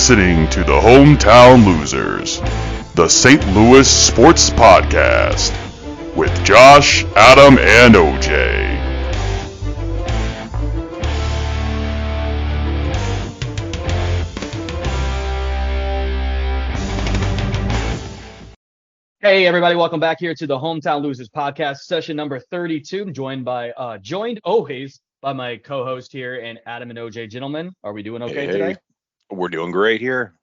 listening to the Hometown Losers, the St. Louis Sports Podcast, with Josh, Adam, and OJ. Hey everybody, welcome back here to the Hometown Losers Podcast, session number 32. I'm joined always by my co-host here and Adam and OJ. Gentlemen, are we doing okay today? We're doing great here.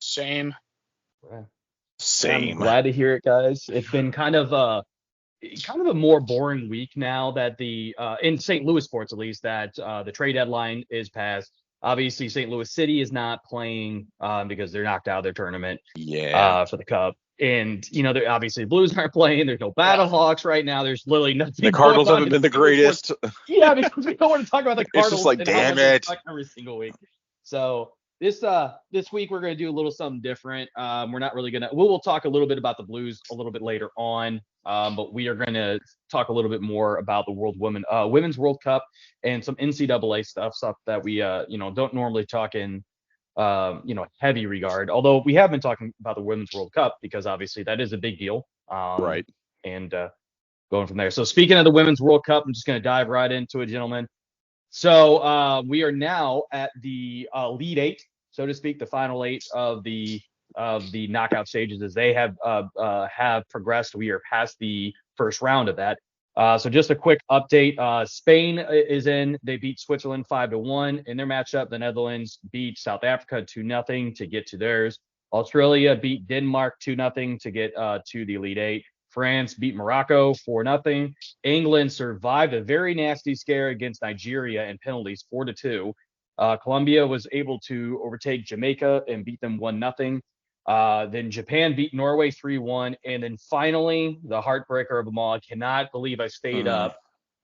Same. I'm glad to hear it, guys. It's been kind of a more boring week now that in St. Louis sports at least, that the trade deadline is passed. Obviously, St. Louis City is not playing because they're knocked out of their tournament for the Cup. And, obviously the Blues aren't playing. There's no Battlehawks right now. There's literally nothing. The Cardinals haven't been the greatest. Yeah, because we don't want to talk about the Cardinals. It's just like, damn it. Every single week. So this week we're going to do a little something different. We're not really going to – we'll talk a little bit about the Blues a little bit later on. But we are going to talk a little bit more about the Women's World Cup and some NCAA stuff that we don't normally talk in heavy regard. Although we have been talking about the Women's World Cup because obviously that is a big deal. Right. And going from there. So speaking of the Women's World Cup, I'm just going to dive right into it, gentlemen. So we are now at the Elite Eight, so to speak, the final eight of the knockout stages as they have progressed. We are past the first round of that. So just a quick update. Spain is in. They beat Switzerland 5-1 in their matchup. The Netherlands beat South Africa 2-0 to get to theirs. Australia beat Denmark 2-0 to get to the Elite Eight. France beat Morocco 4-0. England survived a very nasty scare against Nigeria in penalties 4-2. Colombia was able to overtake Jamaica and beat them 1-0. Then Japan beat Norway 3-1. And then finally, the heartbreaker of them all. I cannot believe I stayed up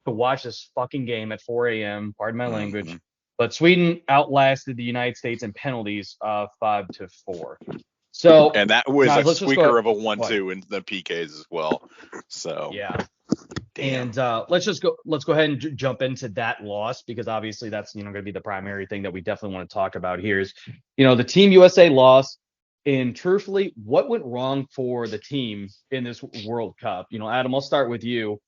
to watch this fucking game at 4 a.m. Pardon my language. But Sweden outlasted the United States in penalties 5-4. So, and that was guys, a squeaker of a 1-2 in the PKs as well. So yeah. Damn. And let's go ahead and jump into that loss because obviously that's going to be the primary thing that we definitely want to talk about here is the Team USA loss. And truthfully, what went wrong for the team in this World Cup? Adam, I'll start with you.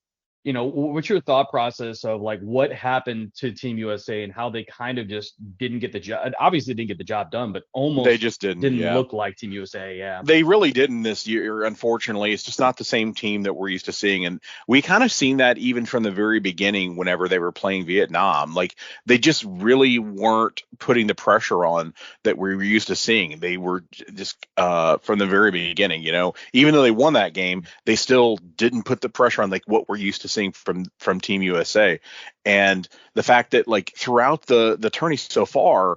What's your thought process of like what happened to Team USA and how they kind of just didn't get the job? Obviously, didn't get the job done, but almost they just didn't look like Team USA. Yeah, they really didn't this year. Unfortunately, it's just not the same team that we're used to seeing, and we kind of seen that even from the very beginning. Whenever they were playing Vietnam, like they just really weren't putting the pressure on that we were used to seeing. They were just from the very beginning. Even though they won that game, they still didn't put the pressure on like what we're used to seeing from Team USA. And the fact that like throughout the tourney so far,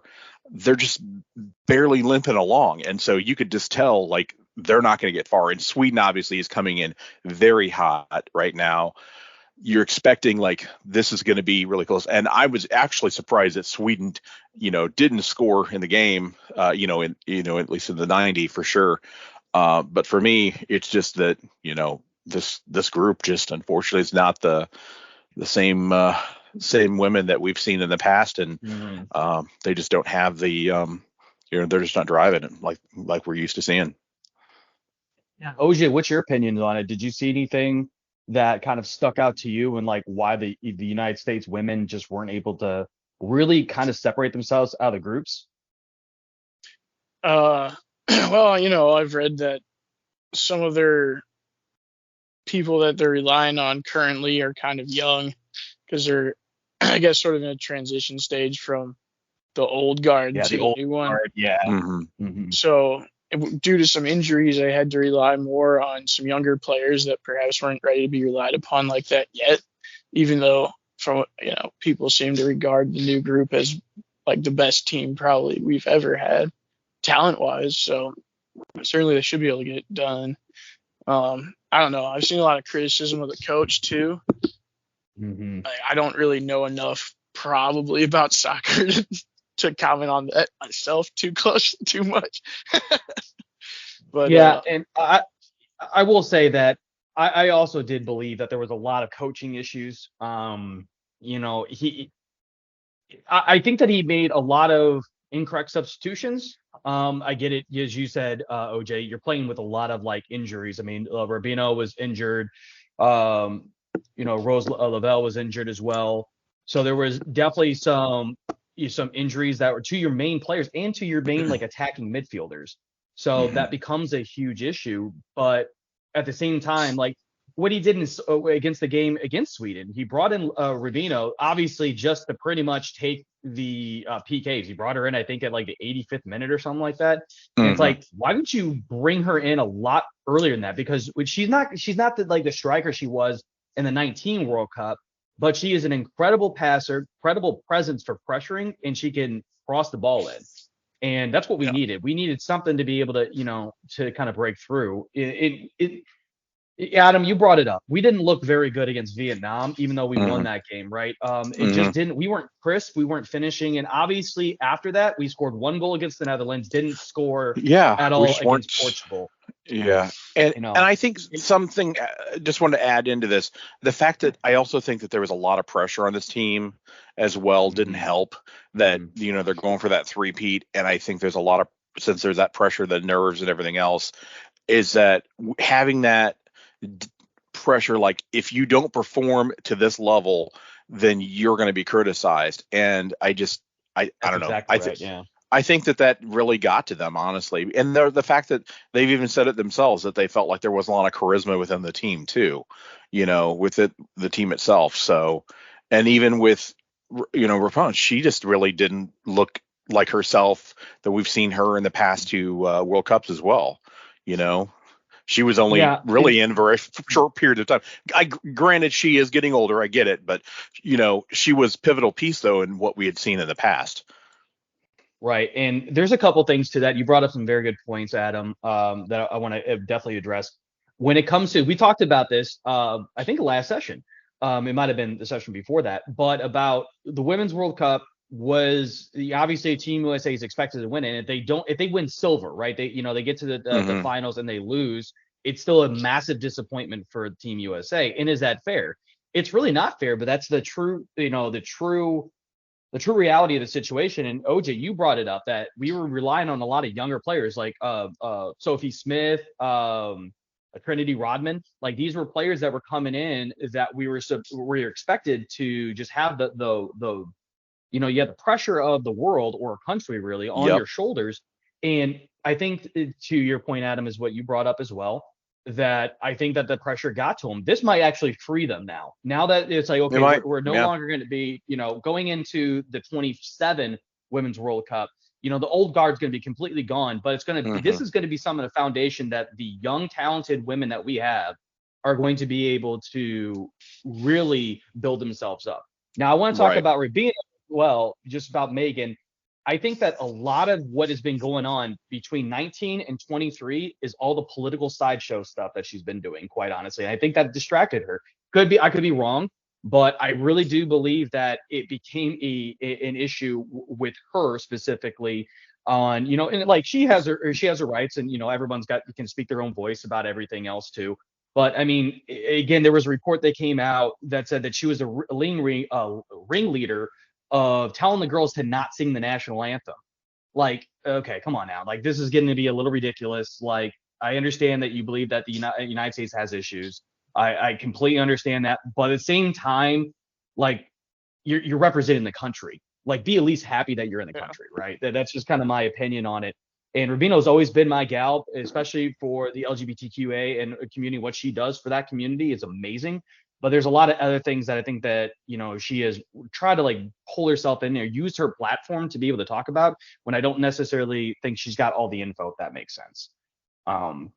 they're just barely limping along. And so you could just tell like they're not going to get far. And Sweden obviously is coming in very hot right now. You're expecting like this is going to be really close. And I was actually surprised that Sweden, didn't score in the game, at least in the 90 for sure. But for me, it's just that, this group just unfortunately is not the same women that we've seen in the past, and they just don't have the they're just not driving it like we're used to seeing. Yeah, OJ, what's your opinion on it? Did you see anything that kind of stuck out to you and like why the United States women just weren't able to really kind of separate themselves out of the groups? Well, I've read that some of their people that they're relying on currently are kind of young because they're, I guess, sort of in a transition stage from the old guard to the new one. Guard, yeah. So due to some injuries, I had to rely more on some younger players that perhaps weren't ready to be relied upon like that yet, even though people seem to regard the new group as like the best team probably we've ever had talent wise. So certainly they should be able to get it done. I don't know. I've seen a lot of criticism of the coach too. I don't really know enough probably about soccer to comment on that myself too much. But yeah, and I will say that I also did believe that there was a lot of coaching issues. I think that he made a lot of incorrect substitutions. I get it. As you said, OJ, you're playing with a lot of like injuries. I mean, Rubino was injured. Rose Lavelle was injured as well. So there was definitely some injuries that were to your main players and to your main like attacking midfielders. So that becomes a huge issue. But at the same time, like what he did against the game against Sweden, he brought in Rubino, obviously just to pretty much take the PKs. He brought her in, I think, at like the 85th minute or something like that. And it's like, why didn't you bring her in a lot earlier than that? Because she's not the striker she was in the 19 World Cup, but she is an incredible passer, credible presence for pressuring, and she can cross the ball in. And that's what we needed. We needed something to be able to, to kind of break through. Adam, you brought it up. We didn't look very good against Vietnam, even though we won that game, right? It just didn't. We weren't crisp. We weren't finishing. And obviously, after that, we scored 1 goal against the Netherlands. Didn't score at all against Portugal. Yeah, and I think something just wanted to add into this, the fact that I also think that there was a lot of pressure on this team as well didn't help. That they're going for that three-peat, and I think there's a lot of, since there's that pressure, the nerves and everything else, is that having that pressure, like if you don't perform to this level, then you're going to be criticized. And I don't know. Exactly I think that really got to them, honestly. And the fact that they've even said it themselves, that they felt like there wasn't a lot of charisma within the team too, with the team itself. So, and even with, Rapone, she just really didn't look like herself that we've seen her in the past 2 World Cups as well. She was only really in for a short period of time. Granted, she is getting older. I get it. But, she was pivotal piece, though, in what we had seen in the past. Right. And there's a couple things to that. You brought up some very good points, Adam, that I want to definitely address. When it comes to, we talked about this, I think last session. It might have been the session before that, but about the Women's World Cup was obviously Team USA is expected to win it. And if they win silver, right, they get to the finals and they lose, it's still a massive disappointment for Team USA. And is that fair? It's really not fair, but that's the true reality of the situation. And OJ, you brought it up that we were relying on a lot of younger players like Sophie Smith, Trinity Rodman. Like these were players that were coming in that we were expected to just have the you have the pressure of the world or a country really on your shoulders. And I think to your point, Adam, is what you brought up as well, that I think that the pressure got to them. This might actually free them now that it's like, okay, we're no longer going to be, going into the 27 Women's World Cup, the old guard's going to be completely gone, but it's going to this is going to be some of the foundation that the young, talented women that we have are going to be able to really build themselves up. Now, I want to talk about Rubino. Well, just about Megan. I think that a lot of what has been going on between 19 and 23 is all the political sideshow stuff that she's been doing, quite honestly. I think that distracted her. I could be wrong, but I really do believe that it became an issue with her specifically on, and like she has her rights, and everyone's can speak their own voice about everything else too. But I mean, again, there was a report that came out that said that she was a ringleader of telling the girls to not sing the national anthem. Like, okay, come on now. Like, this is getting to be a little ridiculous. Like, I understand that you believe that the United States has issues. I completely understand that. But at the same time, like, you're representing the country. Like, be at least happy that you're in the country, right? That's just kind of my opinion on it. And Rubino's always been my gal, especially for the LGBTQA and community. What she does for that community is amazing. But there's a lot of other things that I think that, she has tried to like pull herself in there, use her platform to be able to talk about, when I don't necessarily think she's got all the info, if that makes sense.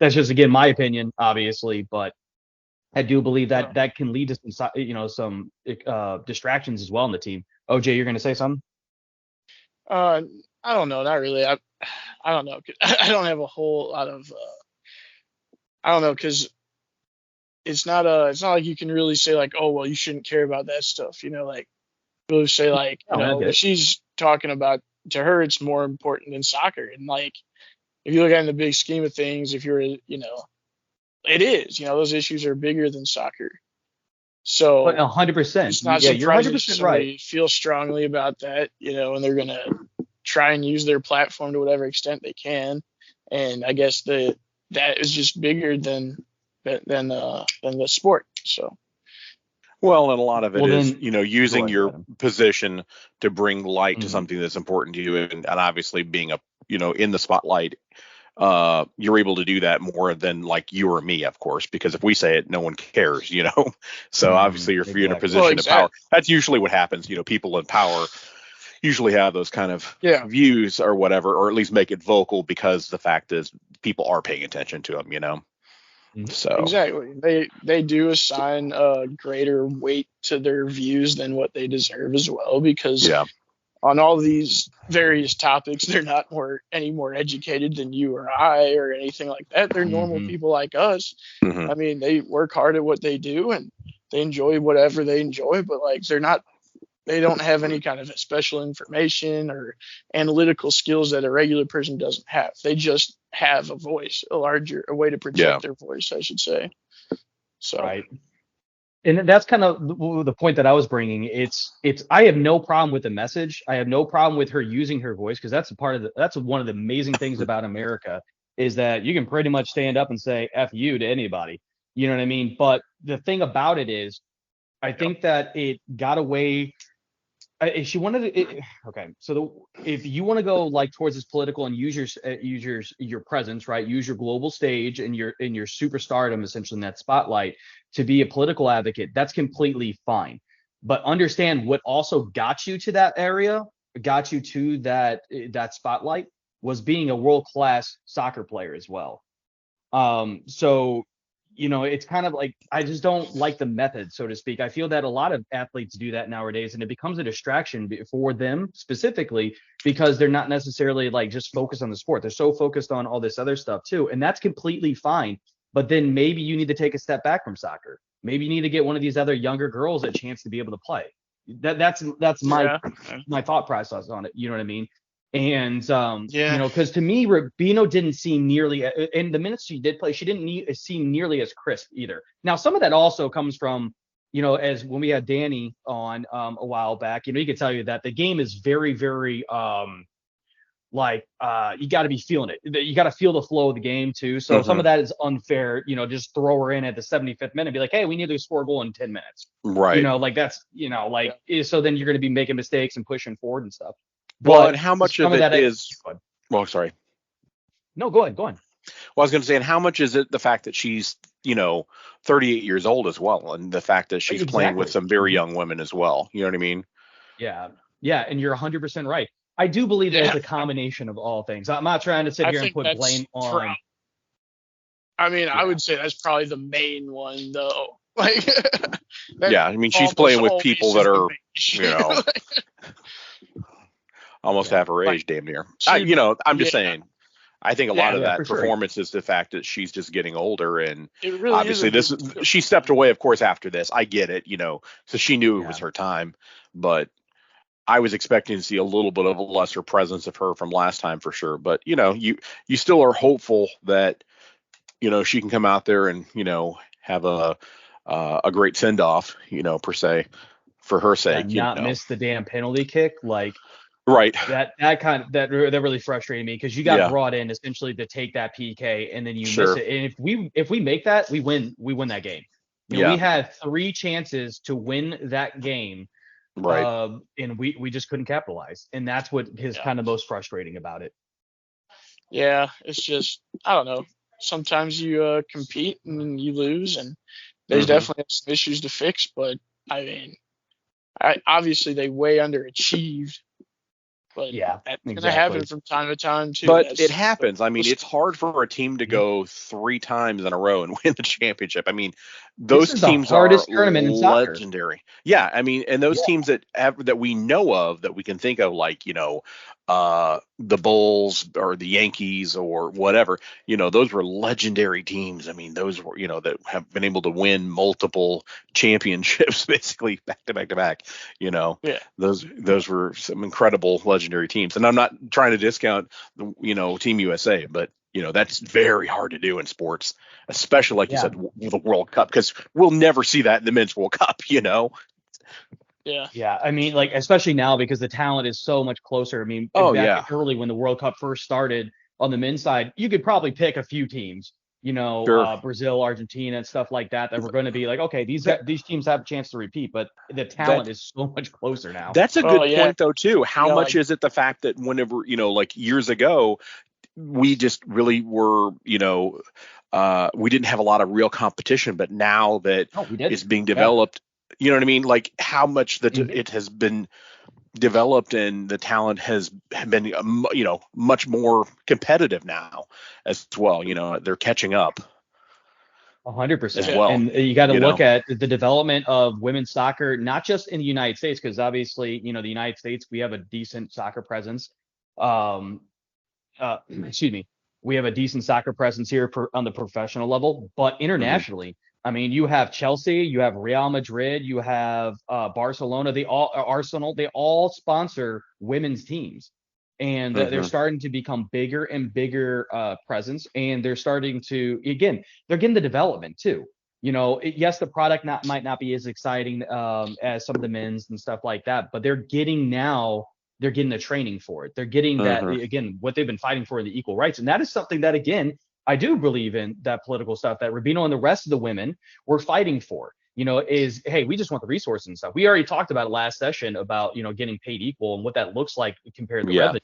That's just, again, my opinion, obviously, but I do believe that that can lead to some distractions as well in the team. OJ, you're going to say something? I don't know. Not really. I don't know. I don't have a whole lot of, I don't know, because it's not like you can really say like, oh, well, you shouldn't care about that stuff. Like really say like, what she's talking about, to her, it's more important than soccer. And like, if you look at it in the big scheme of things, if you're, it is, those issues are bigger than soccer. So 100%. It's not surprising if somebody feels strongly about that, and they're going to try and use their platform to whatever extent they can. And I guess that is just bigger than the sport. So. Well, and a lot of it Well, is, then, using ahead, your Adam. position to bring light to Mhm. something that's important to you, and obviously being in the spotlight, you're able to do that more than like you or me, of course, because if we say it, no one cares, So obviously, if you're in a Exactly. Well, position of power, exactly. that's usually what happens. People in power usually have those kind of Yeah. views or whatever, or at least make it vocal because the fact is people are paying attention to them. Mhm. So Exactly. They do assign a greater weight to their views than what they deserve as well, because yeah, on all these various topics, they're not any more educated than you or I or anything like that. They're normal Mhm. people like us. hmm I mean, they work hard at what they do and they enjoy whatever they enjoy, but like they don't have any kind of special information or analytical skills that a regular person doesn't have. They just have a voice, a way to yeah, project their voice, I should say. So, Right. And that's kind of the point that I was bringing. I have no problem with the message. I have no problem with her using her voice, because that's one of the amazing things about America, is that you can pretty much stand up and say F you to anybody. You know what I mean? But the thing about it is, I think that it got away. If she wanted to, okay. So if you want to go like towards this political and use your presence, right? Use your global stage and your superstardom, essentially, in that spotlight, to be a political advocate, that's completely fine. But understand what also got you to that area, got you to that spotlight, was being a world class soccer player as well. So, it's kind of like, I just don't like the method, so to speak. I feel that a lot of athletes do that nowadays, and it becomes a distraction for them specifically, because they're not necessarily like just focused on the sport. They're so focused on all this other stuff too, and that's completely fine. But then maybe you need to take a step back from soccer. Maybe you need to get one of these other younger girls a chance to be able to play. That's my yeah. my thought process on it. You know what I mean? And Yeah. because to me, Rubino didn't seem nearly, in the minutes she did play, she didn't seem nearly as crisp either. Now, some of that also comes from, as when we had Danny on a while back, he could tell you that the game is very, very you got to be feeling it. You got to feel the flow of the game too. So some hmm of that is unfair. Just throw her in at the 75th minute and be like, hey, we need to score a goal in 10 minutes. right. Like that's, so then you're going to be making mistakes and pushing forward and stuff. Well, and But how much some of of it that, is? Well, sorry. no, go ahead, go on. Well, I was going to say, and how much is it the fact that she's, 38 years old as well, and the fact that she's playing with Exactly. some very young women as well. You know what I mean? Yeah. Yeah. And you're 100% right. I do believe that it's Yeah. a combination of all things. I'm not trying to sit I here and think put blame that's on. I mean, I Yeah. would say that's probably the main one, though. Like, that Yeah, I mean, she's almost playing with always people that is the are, main you issue. know, almost Yeah. half her Like, age, damn near. she, I'm just yeah, saying. I think a lot yeah, of Yeah, that for sure. performance is the fact that she's just getting older, and it really is a obviously big deal. she stepped away, of course, after this. I get it, so she knew it was Yeah. her time, but I was expecting to see a little bit of a lesser presence of her from last time for sure. But you still are hopeful that she can come out there and have a great send off, per se, for her Yeah. sake. Not miss the damn penalty kick. Like Right. that really frustrated me, because you got Yeah. brought in essentially to take that PK and then you miss Sure. it. And if we make that, we win that game. We Yeah. had 3 chances to win that game. Right. And we just couldn't capitalize. And that's what is Yeah, kind of most frustrating about it. yeah, it's just I don't know. Sometimes you compete and you lose, and there's hmm definitely some issues to fix. But I mean, obviously they way underachieved, but Yeah, that's gonna happen exactly. from time to time too. But it That's happens. I mean, it's hard for a team to go 3 times in a row and win the championship. I mean, This those is the teams are hardest tournament in soccer. legendary. Yeah, I mean, and those teams that we know of, that we can think of, like the Bulls or the Yankees or whatever. Those were legendary teams. I mean, those were that have been able to win multiple championships basically back to back to back. Yeah, Those were some incredible legendary teams, and I'm not trying to discount Team USA, but that's very hard to do in sports, especially like you Yeah. said, with the World Cup, because we'll never see that in the men's World Cup. Yeah. Yeah, I mean, like especially now because the talent is so much closer. I mean, Oh back yeah, early when the World Cup first started on the men's side, you could probably pick a few teams, sure. Brazil, Argentina, and stuff like that were going to be like, okay, That these teams have a chance to repeat, but the that talent is so much closer now. that's a Oh good yeah. point though too. You How got much like is it the fact that whenever like years ago, we just really were we didn't have a lot of real competition, but now that No, we it's didn't. being Yeah. developed, you know what I mean? Like how much that Mhm. it has been developed and the talent has been much more competitive now as well. They're catching up hundred as percent. yeah. well. And you got to You look know, at the development of women's soccer, not just in the United States, because obviously, the United States, we have a decent soccer presence. Um, excuse me, we have a decent soccer presence here on the professional level, but hmm internationally, I mean, you have Chelsea, you have Real Madrid, you have Barcelona, Arsenal, they all sponsor women's teams, and they're hmm starting to become bigger and bigger presence, and they're starting to again, they're getting the development too. Yes, the product might not be as exciting as some of the men's and stuff like that, but they're getting the training for it. They're getting that hmm again, what they've been fighting for in the equal rights. And that is something that again, I do believe in that political stuff that Rubino and the rest of the women were fighting for. Is hey, we just want the resources and stuff. We already talked about it last session about getting paid equal and what that looks like compared to yeah, revenue.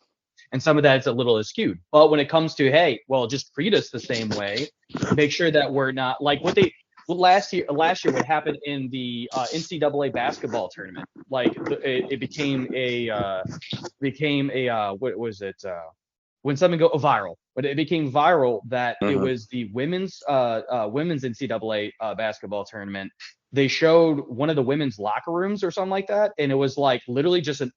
And some of that's a little skewed. But when it comes to hey, well, just treat us the same way, make sure that we're not like what they last year what happened in the NCAA basketball tournament. Like it became a what was it when something go viral, but it became viral that it hmm was the women's NCAA basketball tournament. They showed one of the women's locker rooms or something like that, and it was like literally just an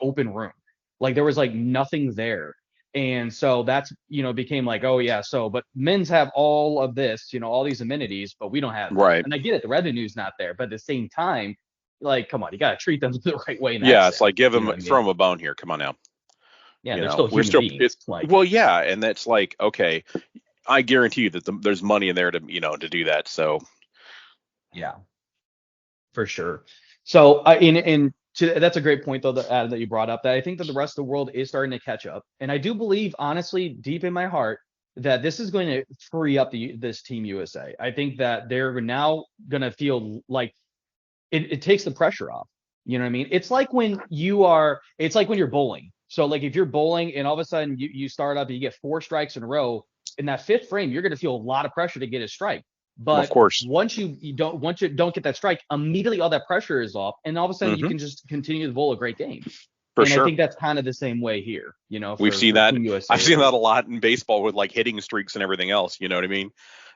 open room, like there was like nothing there. And so that's became like, oh yeah, so but men's have all of this, all these amenities, but we don't have that. right. And I get it, the revenue's not there, but at the same time, like come on, you got to treat them the right way in that Yeah, it's sense. like give You know them what I throw mean? them a bone here. Come on now. Yeah, they're still We're human still beings. Like, well, yeah, and that's like okay. I guarantee you that there's money in there to do that. So yeah, for sure. So, that's a great point though that Adam, that you brought up. That I think that the rest of the world is starting to catch up, and I do believe, honestly, deep in my heart, that this is going to free up this Team USA. I think that they're now going to feel like it takes the pressure off. You know what I mean? It's like when you're bowling. So like if you're bowling and all of a sudden you start up and you get 4 strikes in a row, in that fifth frame, you're going to feel a lot of pressure to get a strike. of But course, once you don't get that strike, immediately all that pressure is off, and all of a sudden you hmm can just continue to bowl a great game. for And I sure. think that's kind of the same way here, We've seen for that. Team USA I've at seen that least. a lot in baseball with like hitting streaks and everything else. You know what I mean?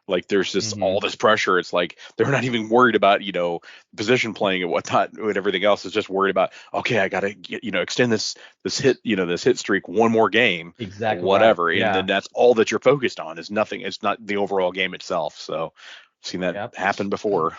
Like there's just Hmm. all this pressure. It's like they're not even worried about position playing and whatnot and everything else. Is just worried about okay, I gotta get extend this hit streak one more game, Exactly right. whatever, and then Yeah. that's all that you're focused on is nothing. It's not the overall game itself. So I've seen that Yep. happen before.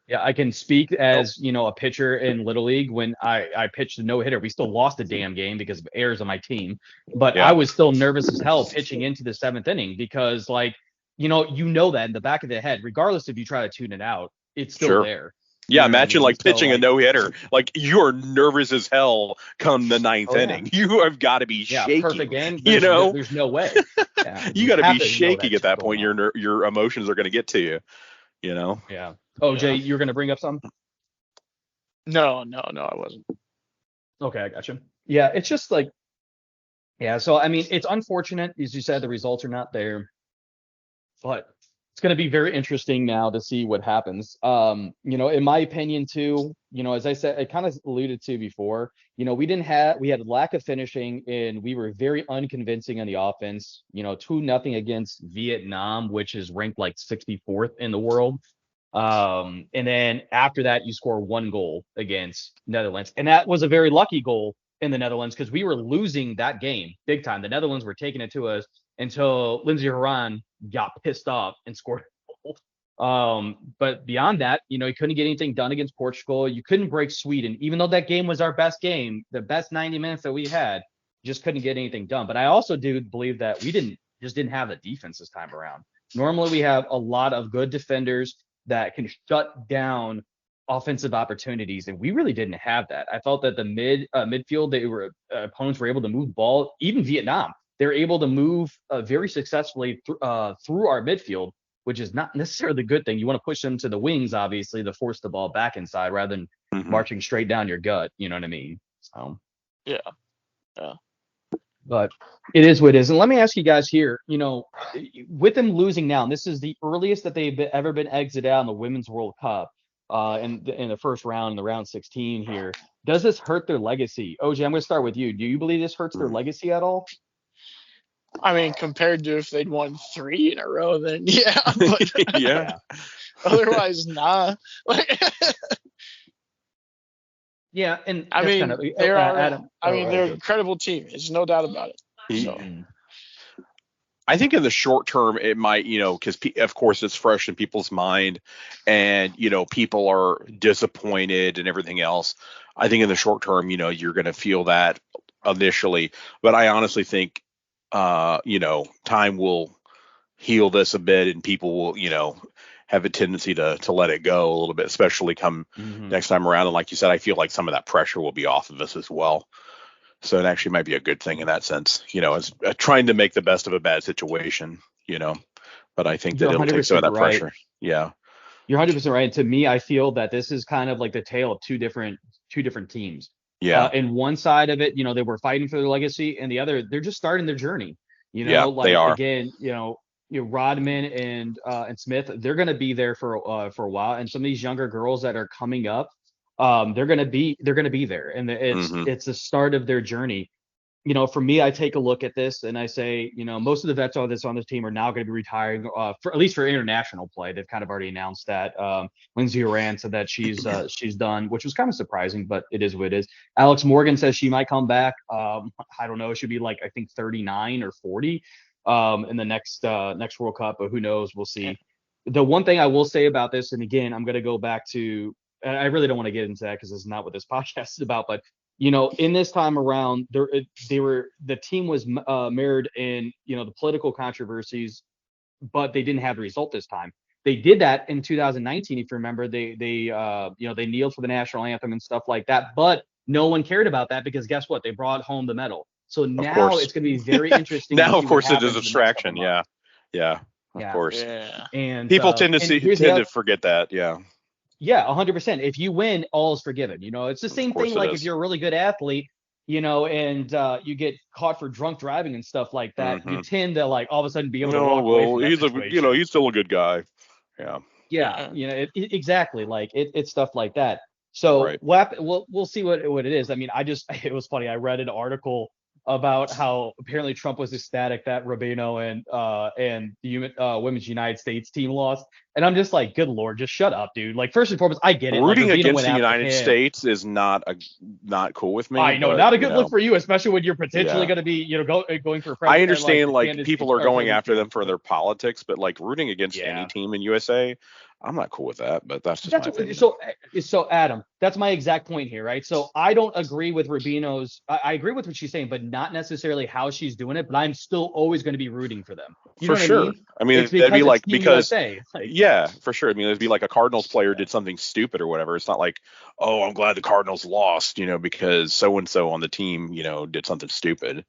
Yeah, I can speak Nope. as, a pitcher in Little League when I pitched a no-hitter. We still lost the damn game because of errors on my team, but I Yeah, was still nervous as hell pitching into the seventh inning because like, that in the back of the head, regardless if you try to tune it out, it's still sure. there. You Yeah, know what I imagine mean? like So pitching a like, no hitter. Like you are nervous as hell come the ninth oh yeah, inning. You have got to be yeah, perfect shaking. game. You know, There's no way. Yeah, you you got to have be to know shaking that at shit's that going point. on. Your emotions are going to get to you. You know. Yeah. Oh, Jay, Yeah. you're gonna bring up something? No, I wasn't. Okay, I got you. Yeah, it's just like, yeah. So I mean, it's unfortunate, as you said, the results are not there. But it's going to be very interesting now to see what happens. In my opinion, too, as I said, I kind of alluded to before, we had lack of finishing and we were very unconvincing on the offense, 2-0 against Vietnam, which is ranked like 64th in the world. And then after that, you score 1 goal against Netherlands. And that was a very lucky goal in the Netherlands because we were losing that game big time. The Netherlands were taking it to us until Lindsey Horan got pissed off and scored a goal. But beyond that, you couldn't get anything done against Portugal. You couldn't break Sweden, even though that game was our best game, the best 90 minutes that we had, just couldn't get anything done. But I also do believe that we didn't have the defense this time around. Normally we have a lot of good defenders that can shut down offensive opportunities, and we really didn't have that. I felt that the midfield, opponents were able to move the ball. Even Vietnam, they're able to move very successfully through our midfield, which is not necessarily a good thing. You want to push them to the wings, obviously, to force the ball back inside rather than marching straight down your gut. You know what I mean? So Yeah. but it is what it is. And let me ask you guys here, with them losing now, and this is the earliest that they've ever been exited out in the Women's World Cup in the first round, in the round 16 here. Does this hurt their legacy? OJ, I'm going to start with you. Do you believe this hurts their legacy at all? I mean, compared to if they'd won 3 in a row, then yeah. But Yeah. otherwise, nah. Yeah, and I mean, they're Adam. they're an incredible team. There's no doubt about it. So. I think in the short term, it might, because of course it's fresh in people's mind and, people are disappointed and everything else. I think in the short term, you're going to feel that initially. But I honestly think, time will heal this a bit and people will, have a tendency to let it go a little bit, especially come next time around. And like you said, I feel like some of that pressure will be off of us as well. So it actually might be a good thing in that sense, as trying to make the best of a bad situation, but I think that it'll take some of that pressure. Yeah. You're 100% right. To me, I feel that this is kind of like the tale of two different teams. Yeah. And one side of it, they were fighting for their legacy, and the other, they're just starting their journey. They are. Again, Rodman and Smith, they're going to be there for a while, and some of these younger girls that are coming up, they're going to be there, and it's the start of their journey. For me, I take a look at this and I say, most of the vets on this team are now going to be retiring, for at least for international play. They've kind of already announced that. Lindsay Horan said that she's done, which was kind of surprising, but it is what it is. Alex Morgan says she might come back. I don't know. It should be like, I think 39 or 40 in the next World Cup, but who knows? We'll see. The one thing I will say about this, and again, I'm going to go back to, and I really don't want to get into that because it's not what this podcast is about, but in this time around, the team was mired in the political controversies, but they didn't have the result this time. They did that in 2019, if you remember. They kneeled for the national anthem and stuff like that, but no one cared about that because guess what? They brought home the medal. So now it's going to be very interesting. Now, of course, it is a distraction. Yeah. Of course. Yeah. And people tend to forget that. Yeah. Yeah, 100%. If you win, all is forgiven. It's the same thing. Like if you're a really good athlete, and you get caught for drunk driving and stuff like that, you tend to like all of a sudden be able to walk away from that situation. He's still a good guy. Yeah. Yeah. Exactly. Like it's stuff like that. So we'll see what it is. I mean, it was funny. I read an article about how apparently Trump was ecstatic that Rubino and the Women's United States team lost. And I'm just like, good Lord, just shut up, dude. Like, first and foremost, I get it. Rooting like, against the United States is not cool with me. I know, not a good look for you, especially when you're potentially going to be, going for a president. I understand, like people are going after them for their politics, but like rooting against any team in USA, I'm not cool with that, but that's my opinion. So Adam, that's my exact point here, right? So I don't agree with Rubino's. I agree with what she's saying, but not necessarily how she's doing it. But I'm still always going to be rooting for them. You know what sure. I mean, that'd be like because USA. For sure. I mean, it'd be like a Cardinals player did something stupid or whatever. It's not like, oh, I'm glad the Cardinals lost, because so and so on the team, did something stupid.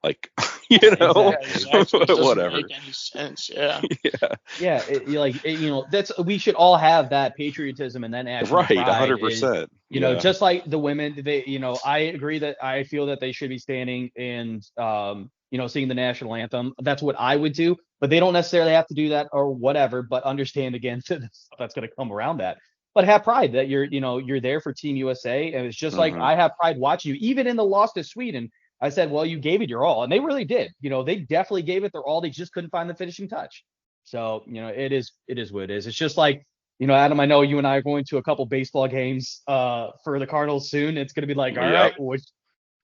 Like, exactly. Whatever. Make any sense. Yeah. That's we should all have that patriotism and then national right, 100%. Just like the women, I agree that I feel that they should be standing and singing the national anthem. That's what I would do, but they don't necessarily have to do that or whatever. But understand again that's going to come around that. But have pride that you're there for Team USA, and it's just like I have pride watching you, even in the loss to Sweden. I said, well, you gave it your all, and they really did. They definitely gave it their all. They just couldn't find the finishing touch. So, it is what it is. It's just like, Adam, I know you and I are going to a couple baseball games for the Cardinals soon. It's going to be like, all right, well,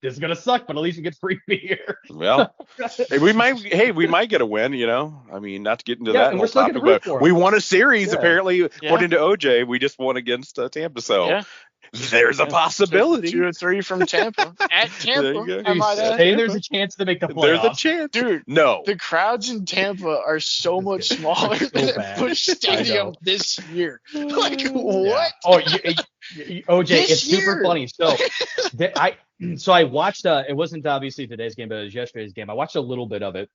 this is going to suck, but at least you get free beer. Well, we might get a win, I mean, not to get into that whole topic, but we won a series, apparently, according to OJ. We just won against Tampa. So There's a possibility. 2 or 3 from Tampa. At There you Tampa, go. I might Saying add. there's a chance to make the playoffs. There's a chance. Dude, No. the crowds in Tampa are so much smaller So than bad. at Busch I Stadium know. this year. Like, Yeah. what? Oh, OJ, This it's super year? funny. So, I watched. It wasn't obviously today's game, but it was yesterday's game. I watched a little bit of it.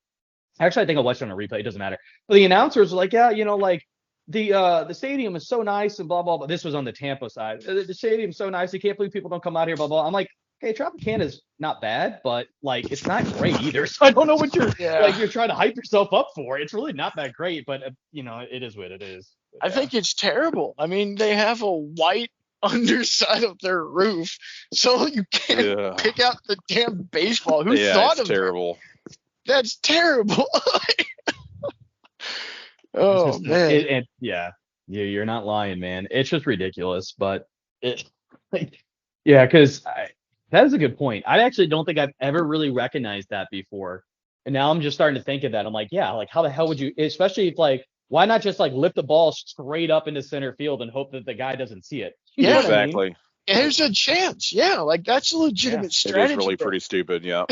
Actually, I think I watched it on a replay. It doesn't matter. But the announcers were like, yeah, like the stadium is so nice and blah blah blah. This was on the Tampa side. The stadium's so nice. You can't believe people don't come out here. Blah blah. I'm like, okay, Tropicana's not bad, but like it's not great either. So I don't know what you're you're trying to hype yourself up for. It's really not that great, but it is what it is. But, I think it's terrible. I mean, they have a white underside of their roof, so you can't pick out the damn baseball. Who thought of terrible. that? That's terrible. Oh man. You're not lying, man. It's just ridiculous, but because that is a good point. I actually don't think I've ever really recognized that before, and now I'm just starting to think of that. I'm like, yeah, like how the hell would you, especially if like, why not just like lift the ball straight up into center field and hope that the guy doesn't see it? You know what I mean? Exactly. There's a chance. Yeah, like that's a legitimate strategy. It is really there. pretty stupid. Yeah.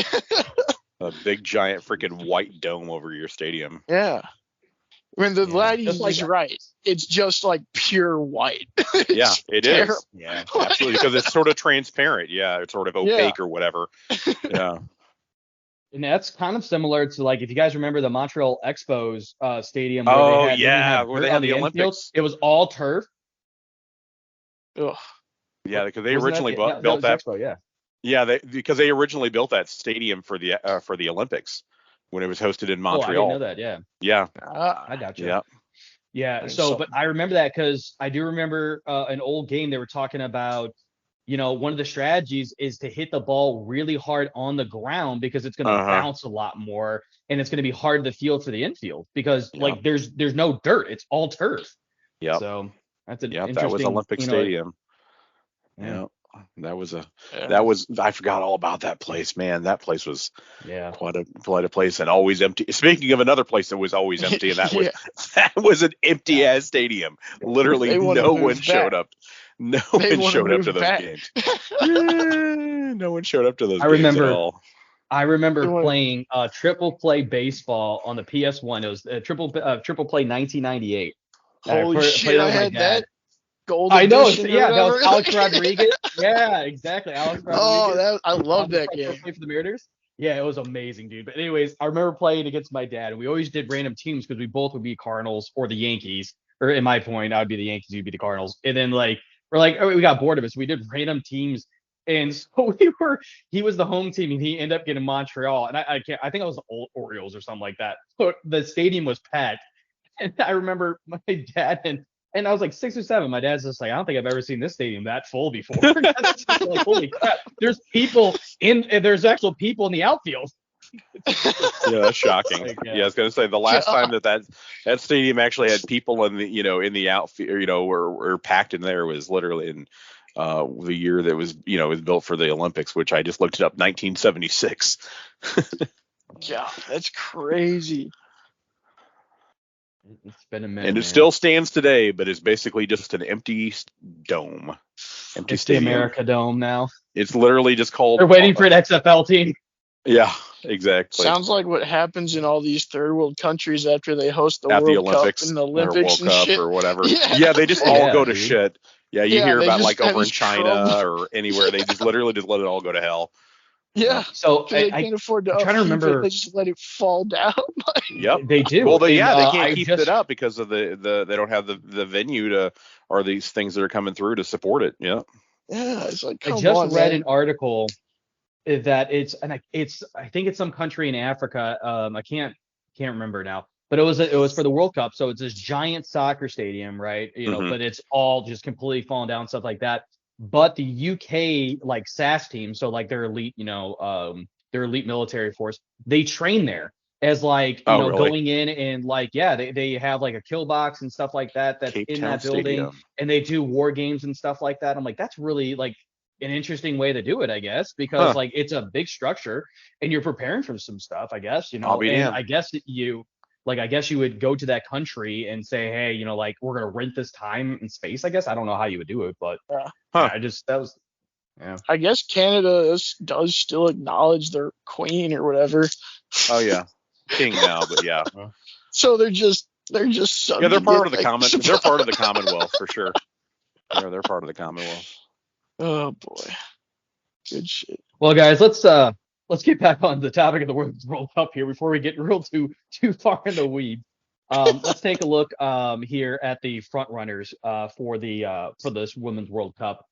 A big giant freaking white dome over your stadium. Yeah. When the lady just like is right, it's just like pure white. Yeah, it is. Yeah. Absolutely, because it's sort of transparent. Yeah, it's sort of opaque or whatever. Yeah. And that's kind of similar to like if you guys remember the Montreal Expos stadium. Oh, Where they had the infield. Olympics. It was all turf. Ugh. Yeah, because they Wasn't originally that built that. Expo, yeah. Yeah, because they originally built that stadium for the Olympics when it was hosted in Montreal. Oh, I didn't know that. Yeah. Yeah. I got you. Yeah. Yeah. So, but I remember that because I do remember an old game they were talking about. One of the strategies is to hit the ball really hard on the ground because it's going to bounce a lot more and it's going to be hard to field for the infield because like there's no dirt. It's all turf. Yeah. So that's an interesting. That was Olympic Stadium. Yeah. That was I forgot all about that place, man. That place was quite a place and always empty. Speaking of another place that was always empty, and that was an empty ass stadium. Literally no one showed up. No one showed up to those games. No one showed up to those games at all. I remember playing triple play baseball on the PS1. It was triple play 1998. Holy shit! I had that. Gold I know. Yeah, that was Alex Rodriguez. Yeah, exactly. Alex Rodriguez. I love that game. Play for the Mariners. Yeah, it was amazing, dude. But anyways, I remember playing against my dad, and we always did random teams because we both would be Cardinals or the Yankees. Or in my point, I would be the Yankees, you'd be the Cardinals. And then we're like, we got bored of it, so we did random teams. And so he was the home team, and he ended up getting Montreal. And I think I was the Orioles or something like that. So the stadium was packed. And I remember my dad and I was like 6 or 7. My dad's just like, I don't think I've ever seen this stadium that full before. Like, holy crap! There's actual people in the outfield. Yeah, that's shocking. Yeah, I was gonna say the last time that stadium actually had people in the outfield, were packed in there was literally in the year that was was built for the Olympics, which I just looked it up, 1976. Yeah, that's crazy. It's been a minute. And it still stands today, but it's basically just an empty dome. Empty stadium. The America Dome now. It's literally just called. They're waiting for an XFL team. Yeah, exactly. Sounds like what happens in all these third world countries after they host the World Olympics, Cup and the Olympics or World Cup shit. or whatever. Yeah, they just all go to shit. Yeah, you hear about like over in China trouble. or anywhere, they just literally just let it all go to hell. Yeah. So they can't afford to. I'm trying to remember. They just let it fall down. Yep, they do. Well, they can't keep it up because of the they don't have the venue or these things that are coming through to support it. Yeah. Yeah, it's like I just read an article that it's I think it's some country in Africa. I can't remember now, but it was for the World Cup. So it's this giant soccer stadium, right? But it's all just completely fallen down, stuff like that. But the UK like SAS team, so like their elite, their elite military force, they train there as like really? Going in and like they have like a kill box and stuff like that's Cape in Town that building, Stadium. And they do war games and stuff like that. I'm like, that's really like an interesting way to do it, I guess, because like it's a big structure and you're preparing for some stuff, I guess. I'll be damned. I guess like, I guess you would go to that country and say, hey, like, we're going to rent this time and space, I guess. I don't know how you would do it, but Yeah. that was, yeah. I guess Canada does still acknowledge their queen or whatever. Oh yeah, king now, but yeah. So they're just Yeah, they're part of the They're part of the Commonwealth for sure. They're part of the Commonwealth. Oh boy, good shit. Well, guys, let's get back on the topic of the Women's World Cup here before we get real too far in the weeds. Let's take a look here at the front runners for this Women's World Cup.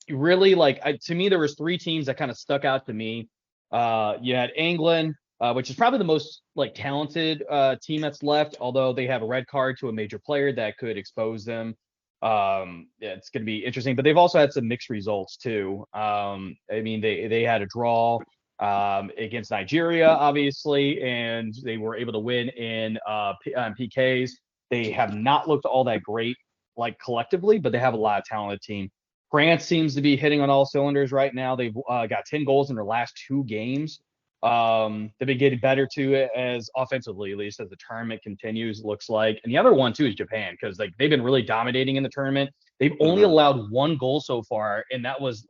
Really, like, to me, there was three teams that kind of stuck out to me. You had England, which is probably the most like talented team that's left, although they have a red card to a major player that could expose them. It's going to be interesting, but they've also had some mixed results too. I mean, they had a draw against Nigeria, obviously, and they were able to win in PKs. They have not looked all that great, like, collectively, but they have a lot of talented team. France seems to be hitting on all cylinders right now. They've got 10 goals in their last 2 games. They've been getting better too, as offensively, at least as the tournament continues, looks like. And the other one too is Japan, because like they've been really dominating in the tournament. They've only allowed 1 goal so far, and that was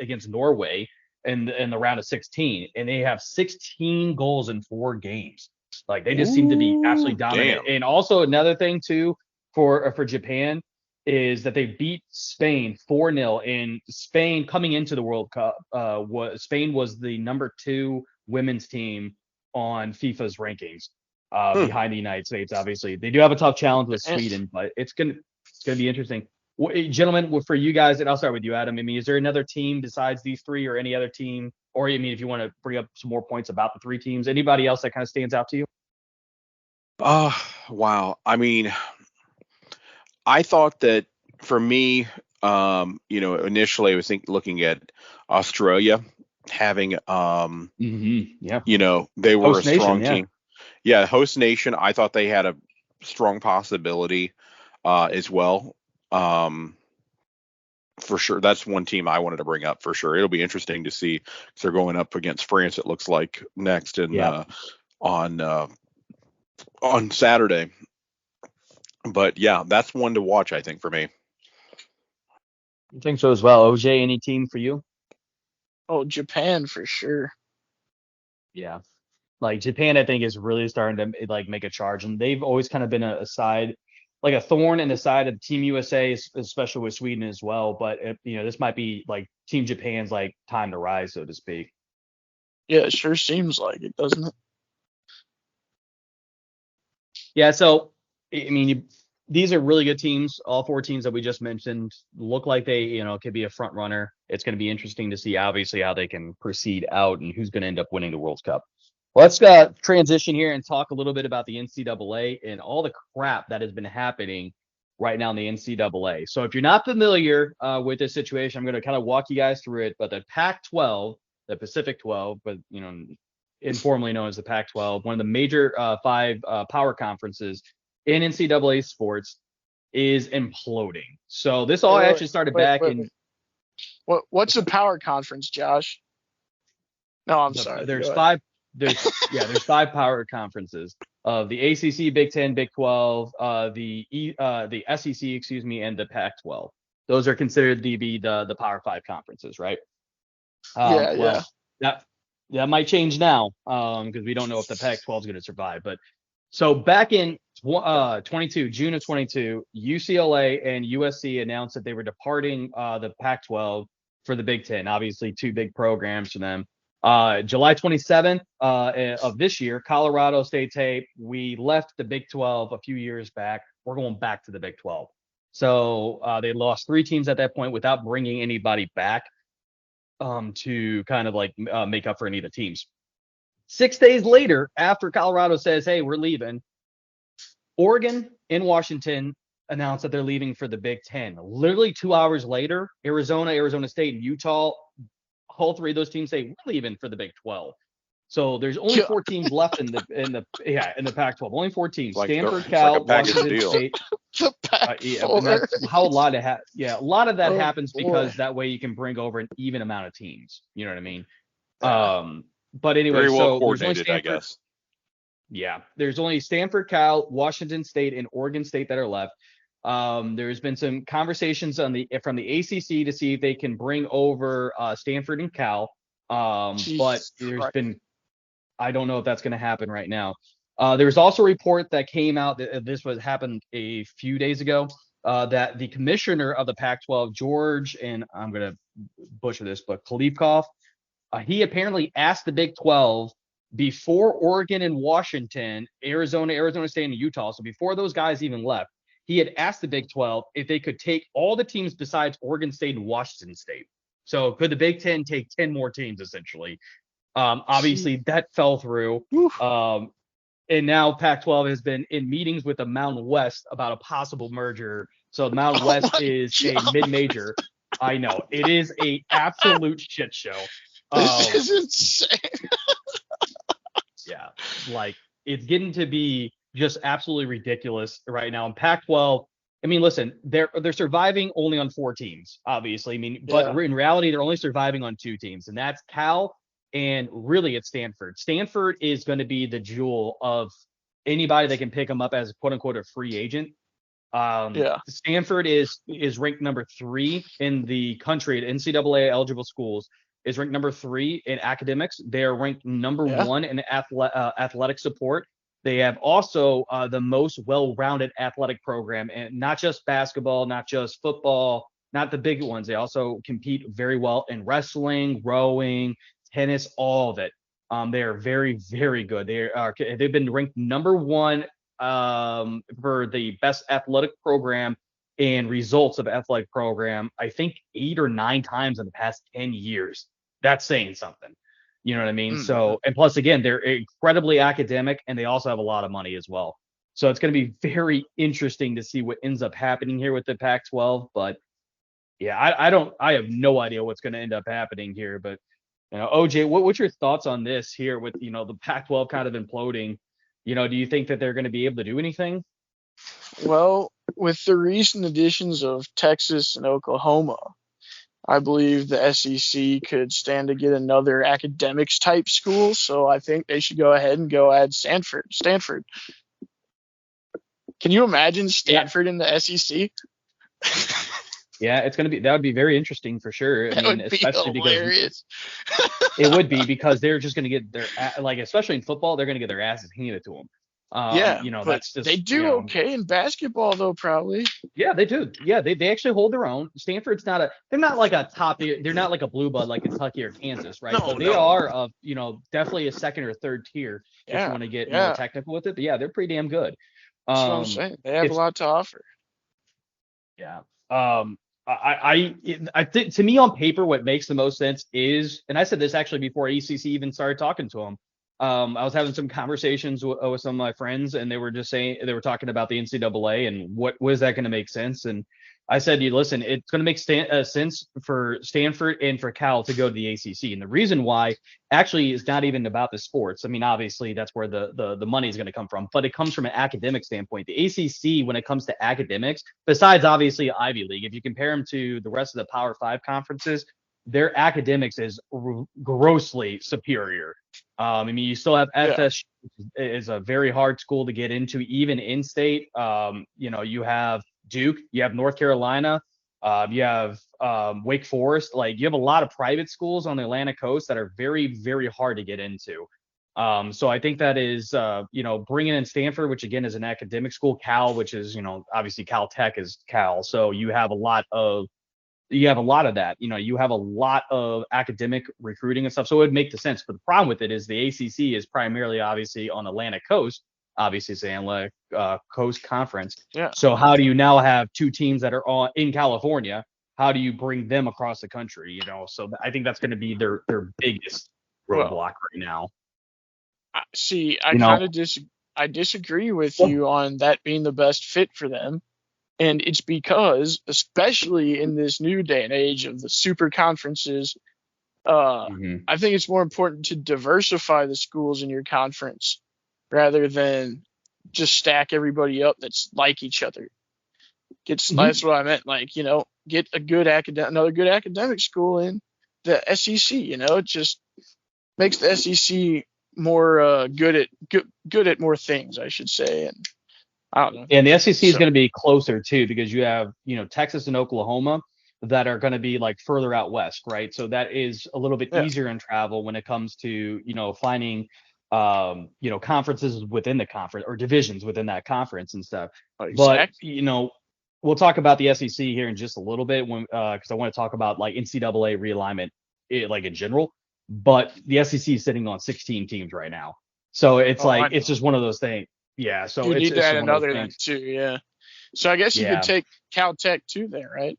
against Norway in the round of 16. And they have 16 goals in 4 games. Like, they just seem to be absolutely dominant. Damn. And also another thing too for Japan is that they beat Spain 4-0. And Spain, coming into the World Cup, Spain was the number 2 women's team on FIFA's rankings, behind the United States. Obviously, they do have a tough challenge with Sweden, but it's gonna be interesting. Gentlemen, for you guys, and I'll start with you, Adam. I mean, is there another team besides these 3, or any other team, or I mean, if you want to bring up some more points about the 3 teams, anybody else that kind of stands out to you? Wow. I mean, I thought that for me, initially I was looking at Australia having, Yeah. they were Host a strong nation, team. Yeah, host nation. I thought they had a strong possibility as well. For sure, that's one team I wanted to bring up for sure. It'll be interesting to see, because they're going up against France, it looks like, next on Saturday. But yeah, that's one to watch, I think, for me. I think so as well. OJ, any team for you? Oh, Japan for sure. Yeah. Like, Japan, I think, is really starting to like make a charge, and they've always kind of been a side, like a thorn in the side of Team USA, especially with Sweden as well. But this might be like Team Japan's like time to rise, so to speak. Yeah, it sure seems like it, doesn't it? Yeah. So, I mean, these are really good teams. All 4 teams that we just mentioned look like they, could be a front runner. It's going to be interesting to see, obviously, how they can proceed out and who's going to end up winning the World Cup. Let's transition here and talk a little bit about the NCAA and all the crap that has been happening right now in the NCAA. So if you're not familiar with this situation, I'm going to kind of walk you guys through it. But the Pac-12, the Pacific 12, but informally known as the Pac-12, one of the major 5 power conferences in NCAA sports, is imploding. So this all actually started back in. What's a power conference, Josh? No, I'm sorry. There's 5. There's 5 power conferences of the ACC, Big 10, Big 12, the SEC, excuse me, and the Pac-12. Those are considered to be the Power 5 conferences, right? Well, that might change now, because we don't know if the Pac-12 is going to survive. But so back in June of 22, UCLA and USC announced that they were departing the Pac-12 for the Big 10. Obviously, 2 big programs for them. July 27th of this year, Colorado State tape, we left the Big 12 a few years back. We're going back to the Big 12. So they lost 3 teams at that point without bringing anybody back to kind of like make up for any of the teams. 6 days later, after Colorado says, hey, we're leaving, Oregon and Washington announced that they're leaving for the Big 10. Literally 2 hours later, Arizona State, and Utah, all 3 of those teams say we're leaving for the Big 12. So there's only 4 teams left in the Pac-12. Only 4 teams: Stanford, Cal, Washington State. How a lot of a lot of that happens because that way you can bring over an even amount of teams. You know what I mean? But anyway, very well so coordinated, I guess. Yeah, there's only Stanford, Cal, Washington State, and Oregon State that are left. There's been some conversations from the ACC to see if they can bring over Stanford and Cal. But Jesus there's Christ. been I don't know if that's going to happen right now. There was also a report that came out that happened a few days ago that the commissioner of the Pac-12, George, and I'm going to butcher this, but Kalifkov, he apparently asked the Big 12 before Oregon and Washington, Arizona State, and Utah. So before those guys even left, he had asked the Big 12 if they could take all the teams besides Oregon State and Washington State. So could the Big 10 take 10 more teams essentially? Obviously, that fell through. And now Pac-12 has been in meetings with the Mountain West about a possible merger. So the Mountain West is a mid-major. I know. It is a absolute shit show. This is insane. Yeah, like it's getting to be just absolutely ridiculous right now. And Pac-12, I mean, listen, they're surviving only on 4 teams, obviously. I mean, but in reality, they're only surviving on 2 teams, and that's Cal and really it's Stanford. Stanford is going to be the jewel of anybody that can pick them up as quote unquote a free agent. Stanford is ranked number 3 in the country at NCAA eligible schools. Is ranked number 3 in academics. They are ranked number 1 in athletic support. They have also the most well-rounded athletic program, and not just basketball, not just football, not the big ones. They also compete very well in wrestling, rowing, tennis, all of it. They are very, very good. They've been ranked number 1 for the best athletic program and results of athletic program, I think 8 or 9 times in the past 10 years. That's saying something. You know what I mean? So, and plus, again, they're incredibly academic and they also have a lot of money as well. So it's going to be very interesting to see what ends up happening here with the Pac-12. But yeah, I have no idea what's going to end up happening here. But, OJ, what's your thoughts on this here with, the Pac-12 kind of imploding? Do you think that they're going to be able to do anything? Well, with the recent additions of Texas and Oklahoma, I believe the SEC could stand to get another academics type school. So I think they should go ahead and go add Stanford. Can you imagine Stanford in the SEC? Yeah, that would be very interesting for sure. That would be hilarious. It would be because they're just going to get especially in football, they're going to get their asses handed to them. That's just they do okay in basketball though, probably. Yeah, they do. Yeah, they actually hold their own. Stanford's they're not like a top, they're not like a blue blood like Kentucky or Kansas, right? But they are definitely a second or third tier if you want to get more technical with it. But yeah, they're pretty damn good. That's what I'm saying. They have a lot to offer. Yeah. I think to me on paper, what makes the most sense is, and I said this actually before ACC even started talking to them. I was having some conversations with some of my friends, and they were talking about the NCAA and what is that going to make sense. And I said, listen, it's going to make sense for Stanford and for Cal to go to the ACC. And the reason why actually is not even about the sports. I mean, obviously that's where the money is going to come from, but it comes from an academic standpoint. The ACC, when it comes to academics, besides obviously Ivy League, if you compare them to the rest of the Power 5 conferences, their academics is grossly superior. I mean, you still have FSU is a very hard school to get into, even in state. You have Duke, you have North Carolina, you have Wake Forest. Like, you have a lot of private schools on the Atlantic coast that are very, very hard to get into. So I think that is, bringing in Stanford, which again is an academic school, Cal, which is, obviously Caltech is Cal. So you have a lot of that. You have a lot of academic recruiting and stuff. So it would make the sense. But the problem with it is the ACC is primarily obviously on Atlantic coast. Obviously, it's the Atlantic Coast Conference. Yeah. So how do you now have 2 teams that are in California? How do you bring them across the country? So I think that's going to be their biggest roadblock right now. See, I disagree with you on that being the best fit for them. And it's because, especially in this new day and age of the super conferences, I think it's more important to diversify the schools in your conference rather than just stack everybody up that's like each other. That's what I meant. Get another good academic school in the SEC. It just makes the SEC more good at more things, I should say. And I don't know. And the SEC is So going to be closer too, because you have, Texas and Oklahoma that are going to be like further out west, right? So that is a little bit yeah, easier in travel when it comes to, finding, conferences within the conference or divisions within that conference and stuff. But, exactly. we'll talk about the SEC here in just a little bit because I want to talk about like NCAA realignment, like in general. But the SEC is sitting on 16 teams right now. So it's Oh, I like, it's know. just one of those things. Yeah. So You it's, need to it's add just one of those another then things. too. Yeah. So I guess you could Yeah. take Caltech too there, right?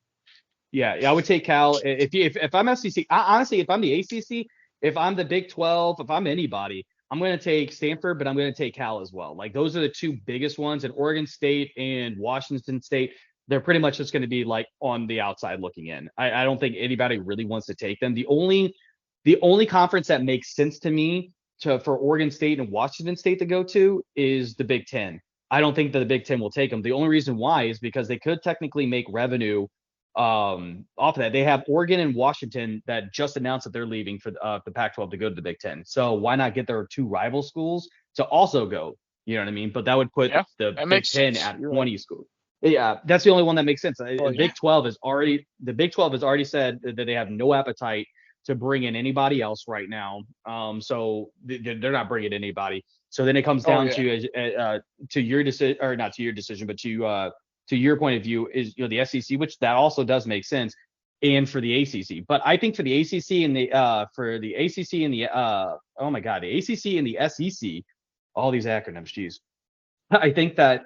Yeah, I would take Cal. If I'm SEC, honestly, if I'm the ACC, if I'm the Big 12, if I'm anybody, I'm going to take Stanford, but I'm going to take Cal as well. Like those are the two biggest ones, and Oregon State and Washington State. They're pretty much just going to be like on the outside looking in. I don't think anybody really wants to take them. The only conference that makes sense to me for Oregon State and Washington State to go to is the Big Ten. I don't think that the Big Ten will take them. The only reason why is because they could technically make revenue off of that. They have Oregon and Washington that just announced that they're leaving for the Pac-12 to go to the Big Ten. So why not get their two rival schools to also go? You know what I mean? But that would put Yeah, the that Big makes Ten sense. at You're right. 20 schools. Yeah, that's the only one that makes sense. Oh yeah. The Big 12 has already said that they have no appetite to bring in anybody else right now. So they're not bringing anybody. So then it comes Oh down yeah. to your decision, or not to your decision, but to your point of view is the SEC, which that also does make sense, and for the ACC. But I think for the ACC and the oh my god, the ACC and the SEC, all these acronyms, geez. I think that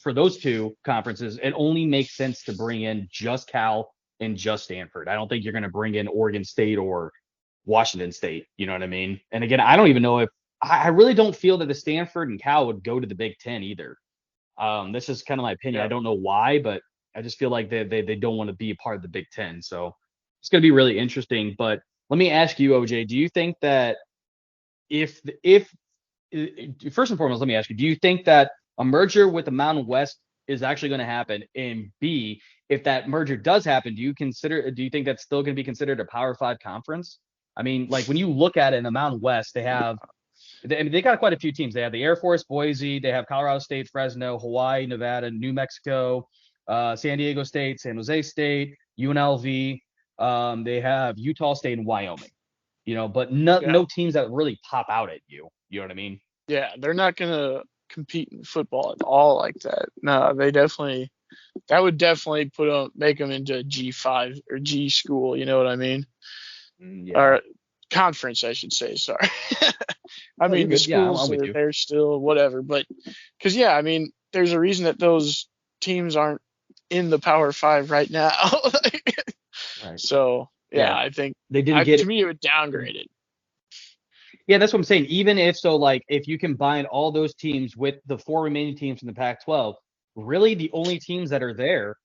for those two conferences, it only makes sense to bring in just Cal and just Stanford. I don't think you're going to bring in Oregon State or Washington State. You know what I mean? And again, I don't even know if I really don't feel that the Stanford and Cal would go to the Big Ten either. That's just kind of my opinion. I Yeah. don't know why, but I just feel like they don't want to be a part of the Big Ten. So it's going to be really interesting. But let me ask you, OJ, do you think that if first and foremost, let me ask you, do you think that a merger with the Mountain West is actually going to happen? And B, if that merger does happen, do you think that's still going to be considered a Power Five conference? I mean, like when you look at it in the Mountain West, they got quite a few teams. They have the Air Force, Boise, they have Colorado State, Fresno, Hawaii, Nevada, New Mexico, San Diego State, San Jose State, UNLV. They have Utah State and Wyoming. But no, Yeah. no teams that really pop out at you. You know what I mean? Yeah. They're not gonna compete in football at all like that. No, that would definitely make them into a G5 or G school. You know what I mean? Yeah. Or conference, I should say. Sorry. I Oh, you're mean, the good. Yeah, I'm schools with are you. there still, whatever. But because, yeah, I mean, there's a reason that those teams aren't in the Power Five right now. Right. So, yeah, Yeah. I think They didn't get to it. me, it would downgrade it. Yeah, that's what I'm saying. Even if so, like if you combine all those teams with the four remaining teams from the Pac-12, really the only teams that are there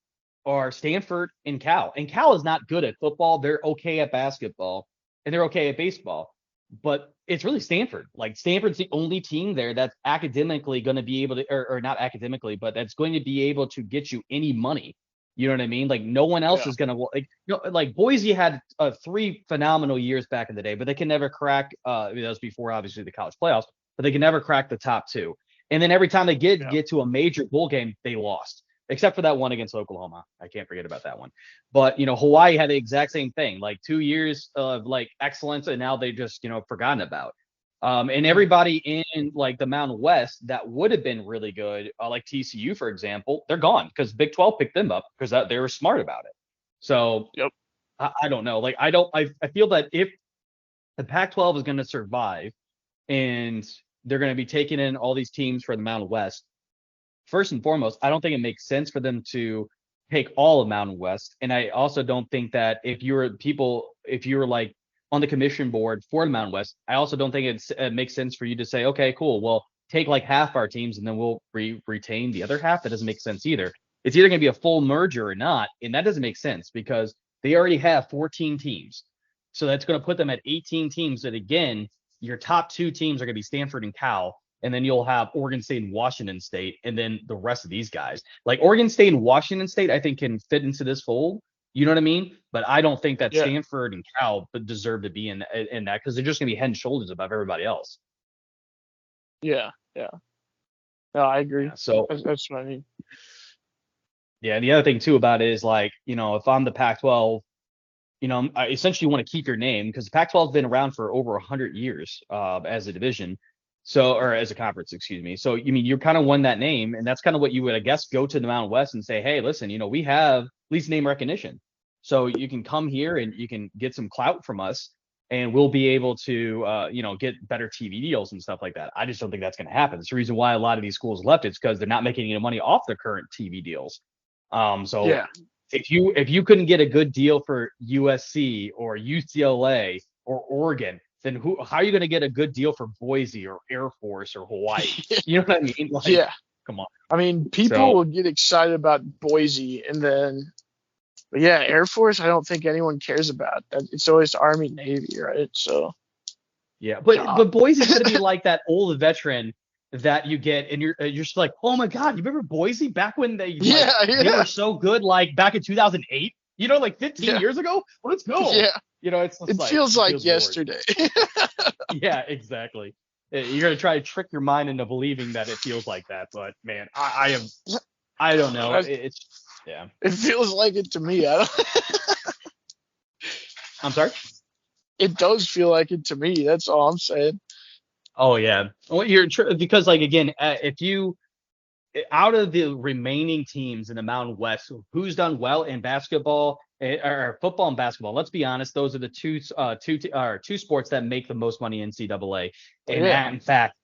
are Stanford and Cal. And Cal is not good at football. They're okay at basketball and they're okay at baseball. But it's really Stanford. Like Stanford's the only team there that's academically going to be able to, or not academically, but that's going to be able to get you any money. You know what I mean? Like no one else Yeah. is going to like Boise had three phenomenal years back in the day, but they can never crack. That was before obviously the college playoffs, but they can never crack the top two. And then every time they Yeah. get to a major bowl game, they lost, except for that one against Oklahoma. I can't forget about that one. But Hawaii had the exact same thing, like 2 years of like excellence, and now they just forgotten about. And everybody in like the Mountain West that would have been really good, like TCU for example, they're gone because Big 12 picked them up because they were smart about it. So Yep. I don't know. Like I feel that if the Pac-12 is going to survive and they're going to be taking in all these teams for the Mountain West, first and foremost, I don't think it makes sense for them to take all of Mountain West. And I also don't think that if you're like on the commission board for the Mountain West, I also don't think it makes sense for you to say, okay, cool, well, take like half our teams and then we'll retain the other half. That doesn't make sense either. It's either going to be a full merger or not. And that doesn't make sense because they already have 14 teams. So that's going to put them at 18 teams. That again, your top two teams are going to be Stanford and Cal, and then you'll have Oregon State and Washington State, and then the rest of these guys. Like Oregon State and Washington State, I think can fit into this fold. You know what I mean? But I don't think that Yeah. Stanford and Cal deserve to be in that because they're just going to be head and shoulders above everybody else. Yeah. No, I agree. Yeah, so That's what I mean. yeah, and the other thing too about it is like, if I'm the Pac-12, I essentially want to keep your name because the Pac-12 has been around for over 100 years as a division, or as a conference, excuse me. So you mean you kind of won that name, and that's kind of what you would, I guess, go to the Mountain West and say, hey, listen, we have at least name recognition, so you can come here and you can get some clout from us, and we'll be able to, get better TV deals and stuff like that. I just don't think that's going to happen. It's the reason why a lot of these schools left. It's because they're not making any money off their current TV deals. So Yeah. if you couldn't get a good deal for USC or UCLA or Oregon, then how are you going to get a good deal for Boise or Air Force or Hawaii? You know what I mean? Like, Yeah. come on. I mean, people So will get excited about Boise, and then, but yeah, Air Force, I don't think anyone cares about. It's always Army, Navy, right? So, yeah, but uh, but Boise's going to be like that old veteran that you get, and you're just like, oh my God, you remember Boise back when they yeah, were so good, like back in 2008, like 15 yeah, years ago. Let's go. yeah. It's just It like feels it like feels boring. yesterday. Yeah, exactly. You're gonna try to trick your mind into believing that it feels like that, but man, I don't know. It's yeah. It feels like it to me. I don't. I'm sorry. It does feel like it to me. That's all I'm saying. Oh yeah. Well, because like again, if you out of the remaining teams in the Mountain West, who's done well in basketball or football and basketball? Let's be honest; those are the two sports that make the most money in NCAA. And Yeah. in fact,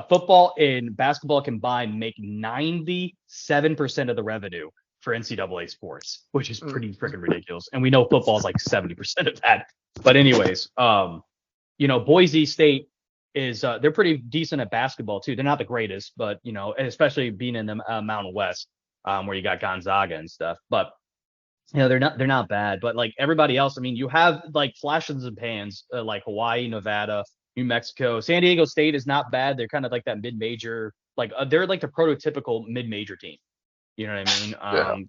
football and basketball combined make 97% of the revenue for NCAA sports, which is Mm. pretty freaking ridiculous. And we know football is like 70% of that. But anyways, Boise State is they're pretty decent at basketball too. They're not the greatest, but especially being in the Mountain West, where you got Gonzaga and stuff. But they're not bad. But like everybody else, I mean, you have like flashes and pans like Hawaii, Nevada, New Mexico. San Diego State is not bad. They're kind of like that mid-major, like they're like the prototypical mid-major team. You know what I mean?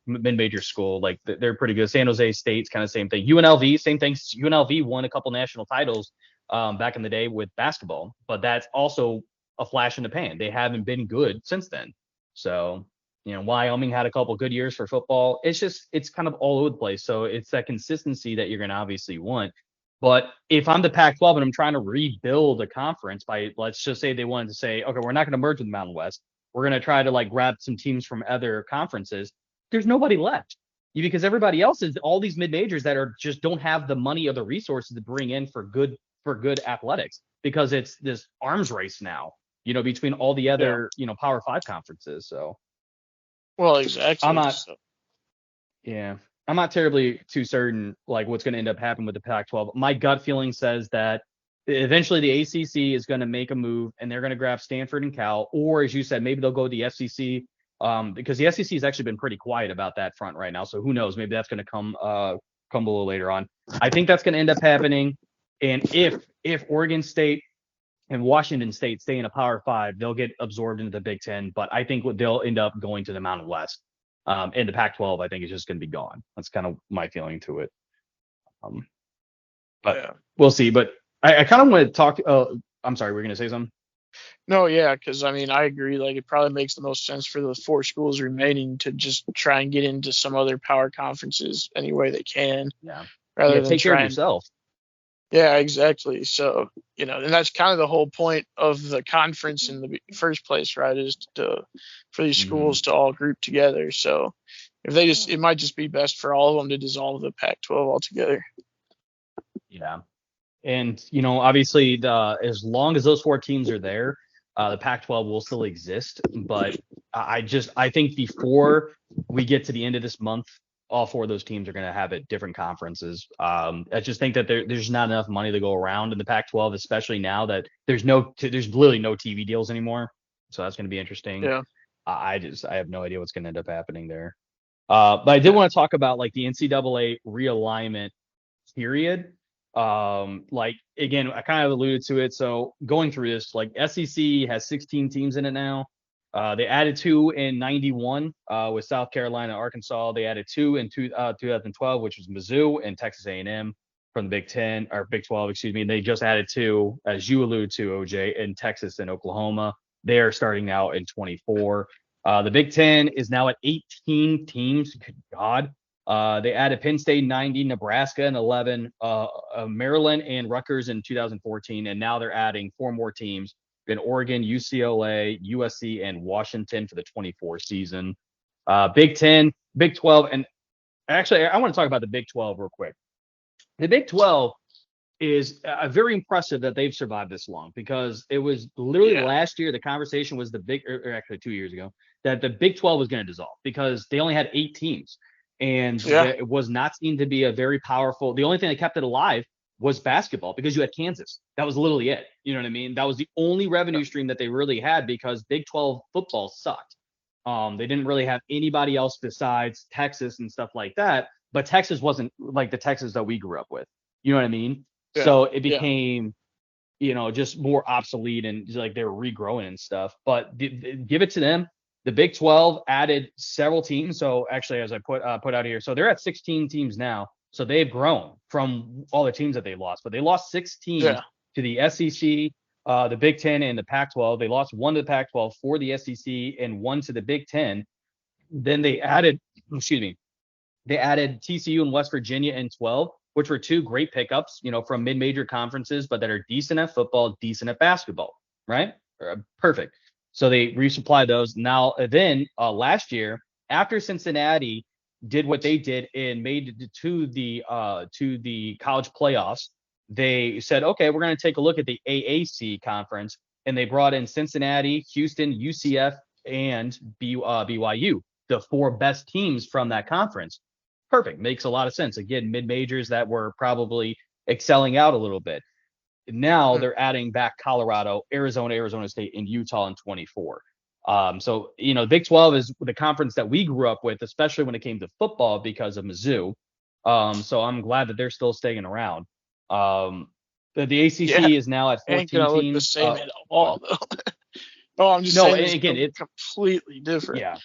Yeah. Mid-major school, like they're pretty good. San Jose State's kind of same thing. UNLV, same thing. UNLV won a couple national titles back in the day with basketball, but that's also a flash in the pan. They haven't been good since then. So, Wyoming had a couple good years for football. It's kind of all over the place. So it's that consistency that you're going to obviously want. But if I'm the Pac-12 and I'm trying to rebuild a conference by, let's just say they wanted to say, okay, we're not going to merge with the Mountain West. We're going to try to like grab some teams from other conferences. There's nobody left because everybody else is all these mid majors that are just don't have the money or the resources to bring in for good athletics because it's this arms race now, between all the Yeah. other, Power Five conferences. So Well, I'm exactly. not, So, yeah, I'm not terribly too certain like what's going to end up happening with the Pac-12. My gut feeling says that eventually the ACC is going to make a move and they're going to grab Stanford and Cal, or as you said, maybe they'll go to the SEC because the SEC has actually been pretty quiet about that front right now. So who knows? Maybe that's going to come a little later on. I think that's going to end up happening. And if Oregon State and Washington State stay in a Power Five, they'll get absorbed into the Big Ten. But I think they'll end up going to the Mountain West. And the Pac-12, I think, is just going to be gone. That's kind of my feeling to it. But yeah. we'll see. But I kind of want to talk. I'm sorry, we're going to say something. No, yeah, because I mean, I agree. Like, it probably makes the most sense for the four schools remaining to just try and get into some other power conferences any way they can, Yeah. rather Yeah. than Take care of trying. yourself. Yeah, exactly. So, and that's kind of the whole point of the conference in the first place, right? Is for these schools to all group together. So, if they it might just be best for all of them to dissolve the Pac-12 altogether. Yeah. And obviously, as long as those four teams are there, the Pac-12 will still exist. But I think before we get to the end of this month, all four of those teams are going to have at different conferences. I just think that there's not enough money to go around in the Pac-12, especially now that there's literally no TV deals anymore. So that's going to be interesting. Yeah. I have no idea what's going to end up happening there. But I did want to talk about like the NCAA realignment period. Like again, I kind of alluded to it. So going through this, like SEC has 16 teams in it now. They added 2 in 91 with South Carolina, Arkansas. They added 2 in 2012, which was Mizzou and Texas A&M. from the Big 10 or Big 12, excuse me. And they just added 2, as you allude to, OJ, in Texas and Oklahoma. They are starting now in 24. The Big 10 is now at 18 teams. Good God. They added Penn State 90, Nebraska and 11, Maryland and Rutgers in 2014, and now they're adding 4 more teams in Oregon, UCLA, USC, and Washington for the 24 season. Big 10, Big 12, and actually I want to talk about the Big 12 real quick. The Big 12 is very impressive that they've survived this long, because it was literally last year the conversation was or actually 2 years ago, that the Big 12 was going to dissolve because they only had 8 teams. And it was not seen to be a very powerful. The only thing that kept it alive was basketball, because you had Kansas. That was literally it. You know what I mean? That was the only revenue stream that they really had, because Big 12 football sucked. They didn't really have anybody else besides Texas and stuff like that. But Texas wasn't like the Texas that we grew up with. You know what I mean? Yeah. So it became, just more obsolete, and like they were regrowing and stuff. But give it to them. The Big 12 added several teams. So actually, as I put out here, so they're at 16 teams now. So they've grown from all the teams that they lost. But they lost 6 teams to the SEC, the Big 10, and the Pac-12. They lost 1 to the Pac-12, 4 to the SEC, and 1 to the Big 10. Then they added TCU and West Virginia in 12, which were 2 great pickups, from mid-major conferences, but that are decent at football, decent at basketball, right? Perfect. So they resupplied those. Now, then last year, after Cincinnati did what they did and made it to the college playoffs, they said, okay, we're going to take a look at the AAC conference, and they brought in Cincinnati, Houston, UCF, and BYU, the 4 best teams from that conference. Perfect. Makes a lot of sense. Again, mid-majors that were probably excelling out a little bit. Now they're adding back Colorado, Arizona State, and Utah in 24. So, Big 12 is the conference that we grew up with, especially when it came to football, because of Mizzou. So I'm glad that they're still staying around. The ACC is now at 14 teams. Look the same at all, though. No, I'm just saying again, it's completely different. Yeah.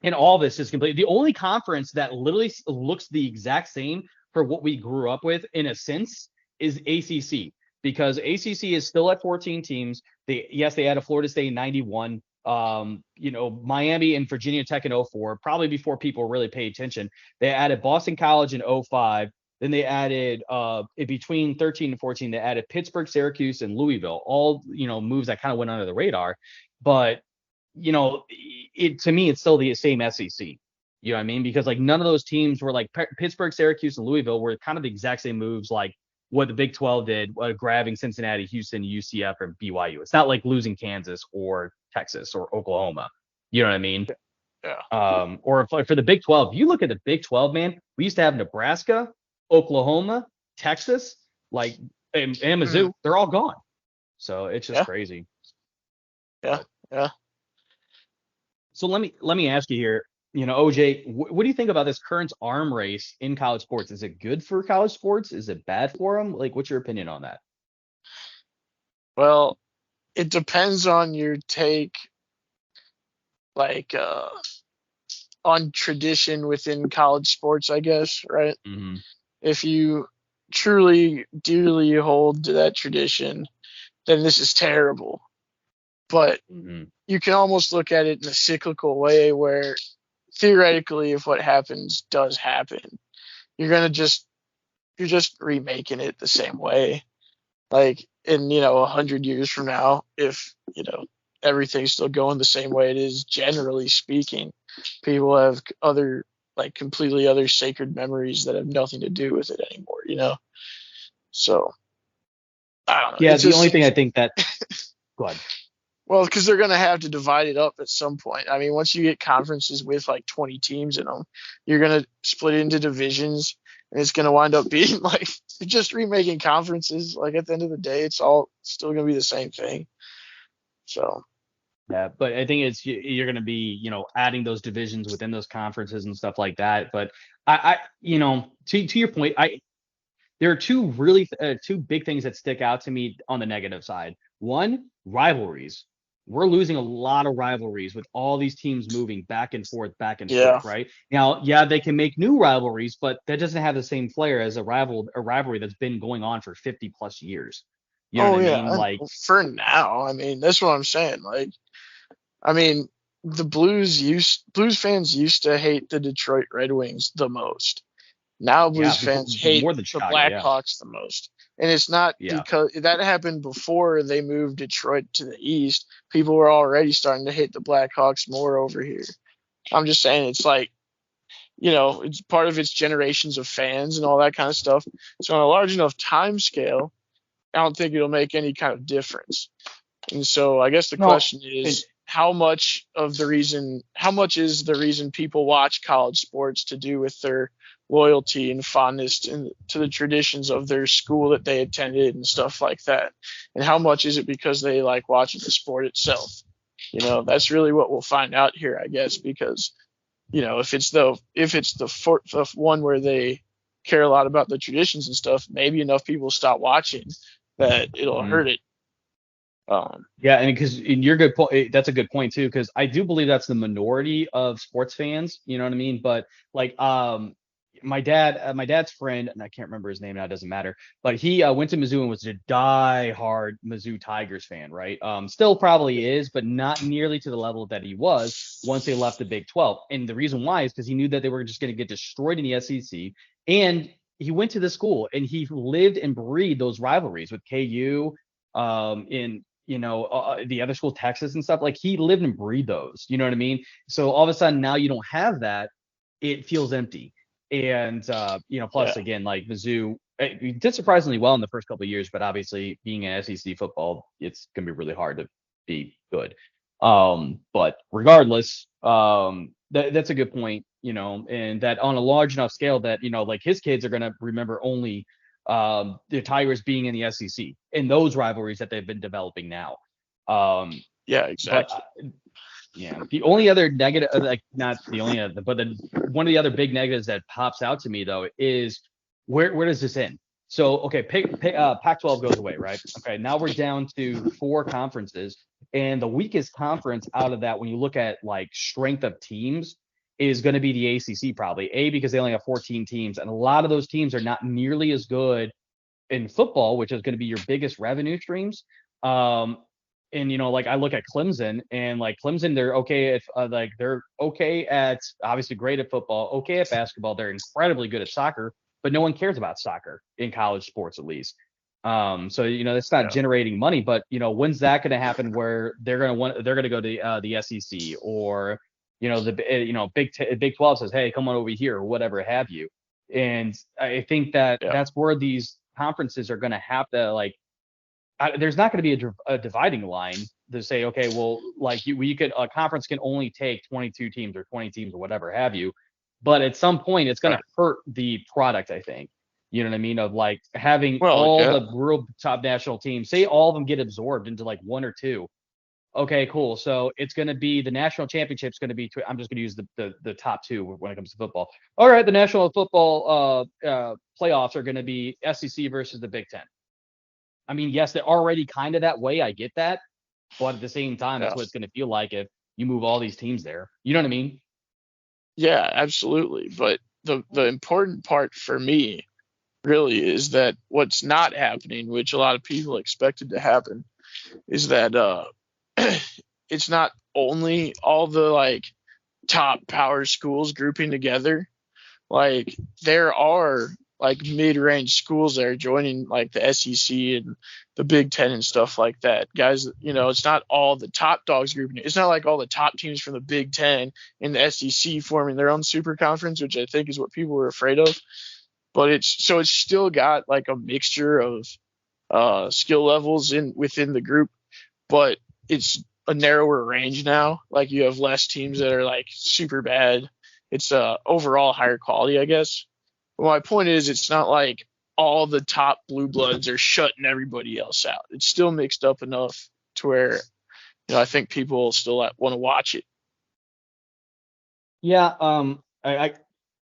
And all this is completely. The only conference that literally looks the exact same for what we grew up with, in a sense, is ACC, because ACC is still at 14 teams. They added Florida State in 91, Miami and Virginia Tech in 04, probably before people really pay attention. They added Boston College in 05. Then they added in between 13 and 14, they added Pittsburgh, Syracuse, and Louisville, all, moves that kind of went under the radar. But, to me, it's still the same SEC. You know what I mean? Because like none of those teams were like Pittsburgh, Syracuse, and Louisville were kind of the exact same moves, like what the Big 12 did, grabbing Cincinnati, Houston, UCF, and BYU. It's not like losing Kansas or Texas or Oklahoma. You know what I mean? Yeah. Or for the Big 12, you look at the Big 12, man, we used to have Nebraska, Oklahoma, Texas, and Mizzou. They're all gone. So it's just crazy. Yeah. So let me ask you here, OJ, what do you think about this current arm race in college sports? Is it good for college sports? Is it bad for them? Like, what's your opinion on that? Well, it depends on your take, on tradition within college sports, I guess, right? Mm-hmm. If you truly, dearly hold to that tradition, then this is terrible. But you can almost look at it in a cyclical way where theoretically, if what happens does happen, you're just remaking it the same way. Like in, 100 years from now, if, everything's still going the same way it is, generally speaking, people have other, completely other sacred memories that have nothing to do with it anymore, So, I don't know. Yeah, the only thing I think that – go ahead. Well, because they're going to have to divide it up at some point. I mean, once you get conferences with 20 teams in them, you're going to split it into divisions, and it's going to wind up being just remaking conferences. At the end of the day, it's all still going to be the same thing. So. Yeah, but I think you're going to be, adding those divisions within those conferences and stuff like that. But I to your point, there are two big things that stick out to me on the negative side. One, rivalries. we're losing a lot of rivalries with all these teams moving back and forth, Yeah. right? Now, yeah, they can make new rivalries, but that doesn't have the same flair as a rivalry that's been going on for 50 plus years. You know Oh what I yeah. mean? Like, For now, I mean, that's what I'm saying. Like, I mean, the Blues fans used to hate the Detroit Red Wings the most. Now yeah, Blues before, fans hate more than the Chicago. Yeah. Blackhawks the most. And it's not Yeah. because that happened before they moved Detroit to the east. People were already starting to hate the Blackhawks more over here. I'm just saying it's like, it's part of its generations of fans and all that kind of stuff. So on a large enough time scale, I don't think it'll make any kind of difference. And so I guess the No, question and is how much is the reason people watch college sports to do with their loyalty and fondness to the traditions of their school that they attended and stuff like that? And how much is it because they like watching the sport itself? That's really what we'll find out here, I guess, because, if it's the one where they care a lot about the traditions and stuff, maybe enough people stop watching that it'll mhm. hurt it. Yeah, and because in your good point, that's a good point too, because I do believe that's the minority of sports fans. You know what I mean? But like, my dad's friend, and I can't remember his name now, it doesn't matter. But he went to Mizzou and was a die-hard Mizzou Tigers fan, right? Still probably is, but not nearly to the level that he was once they left the Big 12. And the reason why is because he knew that they were just going to get destroyed in the SEC, and he went to the school and he lived and breathed those rivalries with KU, in the other school, Texas and stuff. Like, he lived and breathed those. You know what I mean? So all of a sudden now you don't have that. It feels empty. And plus Yeah. again, like Mizzou, it did surprisingly well in the first couple of years, but obviously being an SEC football, it's gonna be really hard to be good. But regardless, that's a good point. And that on a large enough scale that like his kids are gonna remember only the Tigers being in the SEC and those rivalries that they've been developing now. Yeah, But exactly. yeah, the only other negative, like not the only other, but then one of the other big negatives that pops out to me though is where does this end? So okay, Pac-12 goes away, right? Okay, now we're down to 4 conferences, and the weakest conference out of that, when you look at like strength of teams, is going to be the ACC probably. Because they only have 14 teams, and a lot of those teams are not nearly as good in football, which is going to be your biggest revenue streams. Um, and like I look at Clemson, and like Clemson, they're okay at they're okay at, obviously great at football, okay at basketball, they're incredibly good at soccer, but no one cares about soccer in college sports, at least. So that's not Yeah. generating money, but when's that going to happen where they're going to go to the SEC, or Big 12 says, hey, come on over here, or whatever have you. And I think that Yeah. that's where these conferences are going to have to, like, there's not going to be a dividing line to say, okay, well, like a conference can only take 22 teams or 20 teams or whatever have you. But at some point, it's going to Right. hurt the product, I think. You know what I mean? Of like having Well, all yeah. the real top national teams, say all of them get absorbed into like one or two. Okay, cool. So it's going to be the national championship's going to be. I'm just going to use the top two when it comes to football. All right, the national football playoffs are going to be SEC versus the Big Ten. I mean, yes, they're already kind of that way. I get that, but at the same time, that's Yeah. what it's going to feel like if you move all these teams there. You know what I mean? Yeah, absolutely. But the important part for me really is that what's not happening, which a lot of people expected to happen, is that it's not only all the like top power schools grouping together. Like, there are like mid-range schools that are joining like the SEC and the Big Ten and stuff like that. Guys, it's not all the top dogs grouping. It's not like all the top teams from the Big Ten and the SEC forming their own super conference, which I think is what people were afraid of. But it's still got like a mixture of skill levels within the group, but it's a narrower range now. Like, you have less teams that are like super bad. It's overall higher quality, I guess. But my point is, it's not like all the top blue bloods are shutting everybody else out. It's still mixed up enough to where I think people still want to watch it. Yeah. I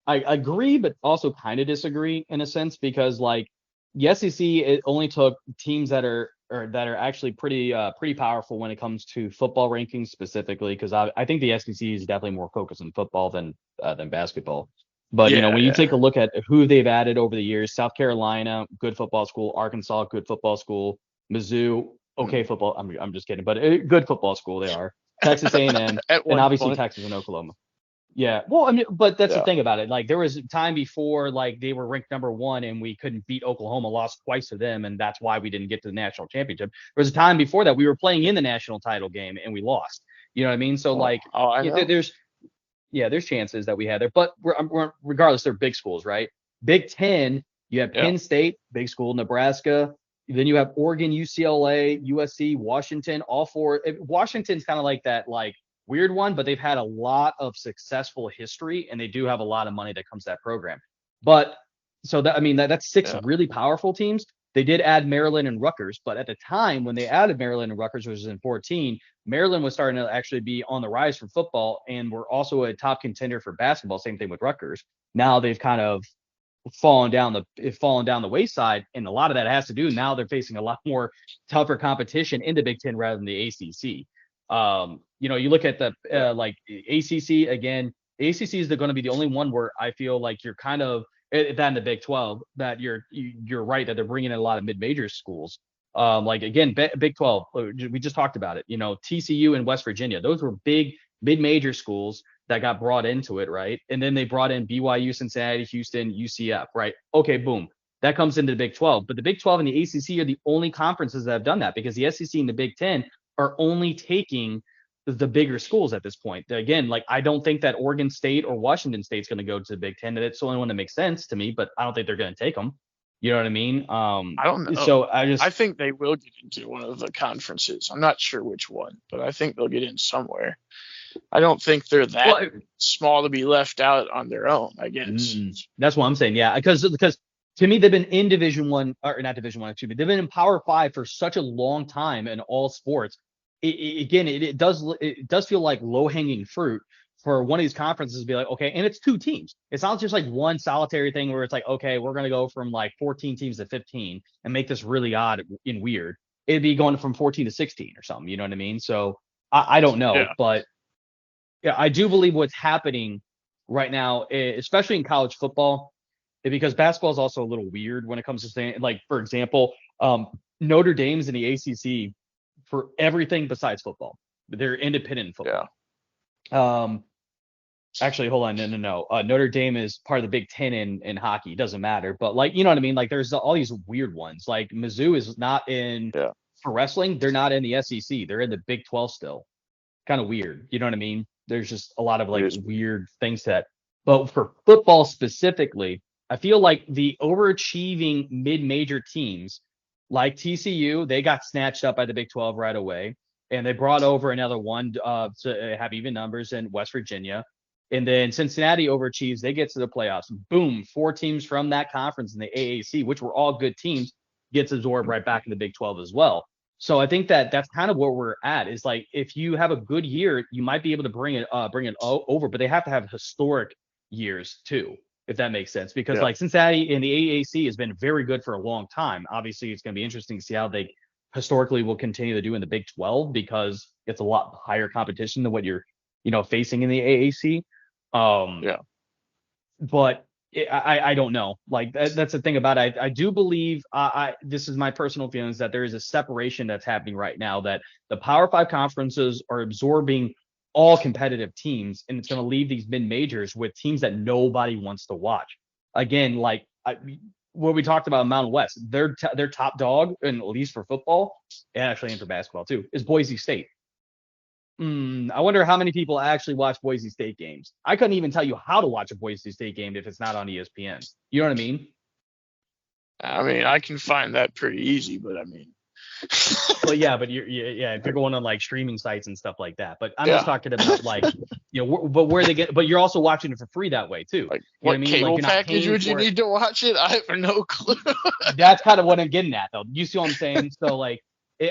agree, but also kind of disagree in a sense, because like the SEC, it only took teams that are that are actually pretty powerful when it comes to football rankings specifically, because I think the SEC is definitely more focused on football than basketball. But when you take a look at who they've added over the years, South Carolina, good football school, Arkansas, good football school, Mizzou, okay football. I'm just kidding, but good football school they are. Texas A&M, and obviously point. Texas and Oklahoma. Yeah, well, I mean, but that's the thing about it. Like, there was a time before, like, they were ranked number 1 and we couldn't beat Oklahoma, lost twice to them, and that's why we didn't get to the national championship. There was a time before that we were playing in the national title game and we lost. You know what I mean? So, there's chances that we had there, but regardless, they're big schools, right? Big Ten, you have Penn State, big school, Nebraska. Then you have Oregon, UCLA, USC, Washington, all four. Washington's kind of like that, like, weird one, but they've had a lot of successful history and they do have a lot of money that comes to that program. But so that's 6 really powerful teams. They did add Maryland and Rutgers, but at the time when they added Maryland and Rutgers, which was in 2014, Maryland was starting to actually be on the rise for football and were also a top contender for basketball. Same thing with Rutgers. Now they've kind of fallen down the wayside, and a lot of that has to do now they're facing a lot more tougher competition in the Big Ten rather than the ACC. You look at the like ACC again. The ACC is going to be the only one where I feel like you're kind of that in the Big 12 that you're right that they're bringing in a lot of mid-major schools. Like again, Big 12, we just talked about it. TCU and West Virginia, those were big mid-major schools that got brought into it, right? And then they brought in BYU, Cincinnati, Houston, UCF, right? Okay, boom. That comes into the Big 12. But the Big 12 and the ACC are the only conferences that have done that, because the SEC and the Big 10 are only taking the bigger schools at this point. Again, like, I don't think that Oregon State or Washington State's going to go to the Big 10. That's the only one that makes sense to me, but I don't think they're going to take them. You know what I mean? I don't know. So I think they will get into one of the conferences. I'm not sure which one, but I think they'll get in somewhere. I don't think they're that small to be left out on their own, I guess. That's what I'm saying. Yeah, because to me, they've been in Division 1, or not Division 1, excuse me. They've been in Power 5 for such a long time in all sports. It does feel like low-hanging fruit for one of these conferences to be like, okay, and it's 2 teams. It's not just like one solitary thing where it's like, okay, we're going to go from like 14 teams to 15 and make this really odd and weird. It'd be going from 14 to 16 or something. You know what I mean? So I don't know, but yeah, I do believe what's happening right now, especially in college football, because basketball is also a little weird when it comes to saying, like, for example, Notre Dame's in the ACC for everything besides football. They're independent in football. Actually, hold on. No. Notre Dame is part of the Big Ten in hockey. It doesn't matter. But, like, you know what I mean? Like, there's all these weird ones. Like, Mizzou is not in for wrestling. They're not in the SEC. They're in the Big 12 still. Kind of weird. You know what I mean? There's just a lot of like weird things that. But for football specifically, I feel like the overachieving mid-major teams like TCU, they got snatched up by the Big 12 right away. And they brought over another one to have even numbers in West Virginia. And then Cincinnati overachieves. They get to the playoffs. Boom, 4 teams from that conference in the AAC, which were all good teams, gets absorbed right back in the Big 12 as well. So I think that's kind of where we're at, is like, if you have a good year, you might be able to bring it over, but they have to have historic years too, if that makes sense. Because like Cincinnati in the AAC has been very good for a long time. Obviously, it's going to be interesting to see how they historically will continue to do in the Big 12, because it's a lot higher competition than what you're, facing in the AAC. But I don't know. Like, that's the thing about it. I do believe, this is my personal feelings, that there is a separation that's happening right now, that the Power 5 conferences are absorbing all competitive teams, and it's going to leave these mid-majors with teams that nobody wants to watch. Again, like what we talked about in Mountain West, their top dog, and at least for football, and actually and for basketball too, is Boise State. I wonder how many people actually watch Boise State games. I couldn't even tell you how to watch a Boise State game if it's not on ESPN. You know what I mean? I mean, I can find that pretty easy, but I mean. But if you're going on like streaming sites and stuff like that. But I'm just talking about like, but where they get. But you're also watching it for free that way too. Like, what cable package would you need to watch it? I have no clue. That's kind of what I'm getting at, though. You see what I'm saying? So like.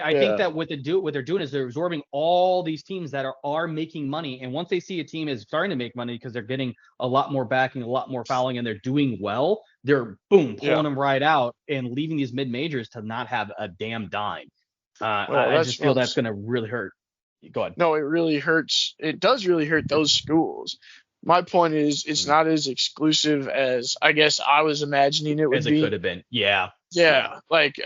I think that what they're doing is they're absorbing all these teams that are making money. And once they see a team is starting to make money because they're getting a lot more backing, a lot more fouling, and they're doing well, they're pulling them right out and leaving these mid majors to not have a damn dime. I just feel that's going to really hurt. Go ahead. No, it really hurts. It does really hurt those schools. My point is, it's not as exclusive as I guess I was imagining it would as it be. could have been. Yeah. Yeah. Like,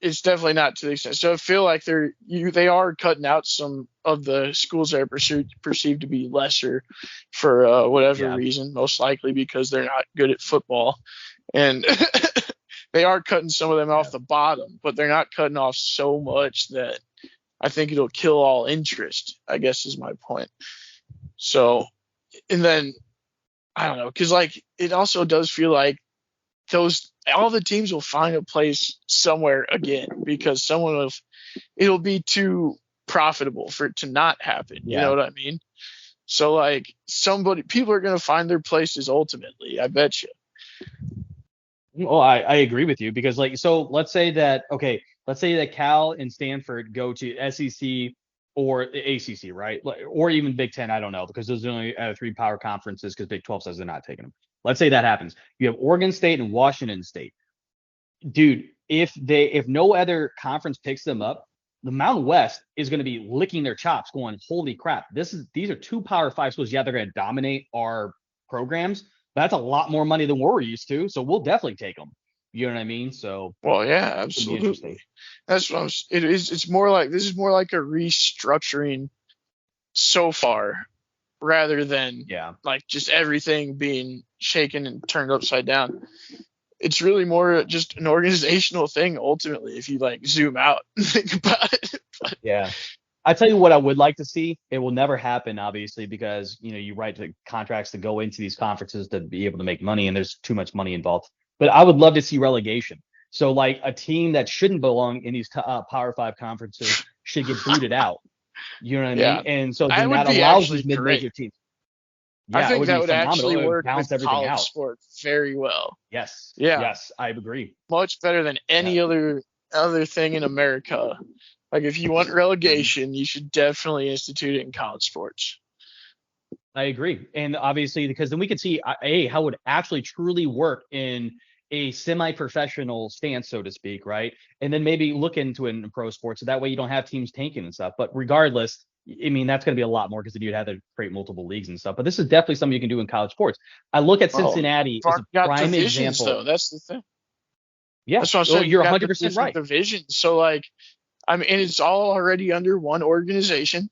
it's definitely not to the extent. So I feel like they are cutting out some of the schools that are perceived to be lesser for whatever reason, most likely because they're not good at football. And they are cutting some of them off the bottom, but they're not cutting off so much that I think it'll kill all interest, I guess is my point. So, and then, I don't know, because like it also does feel like all the teams will find a place somewhere again because it'll be too profitable for it to not happen. You know what I mean? So like people are going to find their places ultimately. I bet you. Well, I agree with you because let's say that Cal and Stanford go to SEC or the ACC, right? Or even Big Ten. I don't know because those are only three power conferences because Big 12 says they're not taking them. Let's say that happens. You have Oregon State and Washington State. Dude, if no other conference picks them up, the Mountain West is going to be licking their chops going, holy crap, these are two Power 5 schools. Yeah, they're going to dominate our programs. That's a lot more money than we're used to. So we'll definitely take them. You know what I mean? So, well, yeah, absolutely. That's what it's more like, this is more like a restructuring so far rather than like just everything being shaken and turned upside down. It's really more just an organizational thing ultimately if you like zoom out and think about it. Yeah. I tell you what I would like to see. It will never happen, obviously, because you write the contracts to go into these conferences to be able to make money, and there's too much money involved. But I would love to see relegation. So like a team that shouldn't belong in these Power 5 conferences should get booted out. You know what I mean? And so then that allows these mid-major teams. Yeah, I think that would actually work with college sport very well. Yes. Yeah. Yes, I agree. Much better than any other thing in America. Like if you want relegation, you should definitely institute it in college sports. I agree. And obviously, because then we could see how it would actually truly work in a semi-professional stance, so to speak, right? And then maybe look into it in pro sports. So that way you don't have teams tanking and stuff. But regardless, I mean, that's going to be a lot more because then you'd have to create multiple leagues and stuff. But this is definitely something you can do in college sports. I look at Cincinnati as a prime example. Though. That's the thing. Yeah, that's what I'm saying. You're 100% right. Divisions. So like, I mean, it's all already under one organization,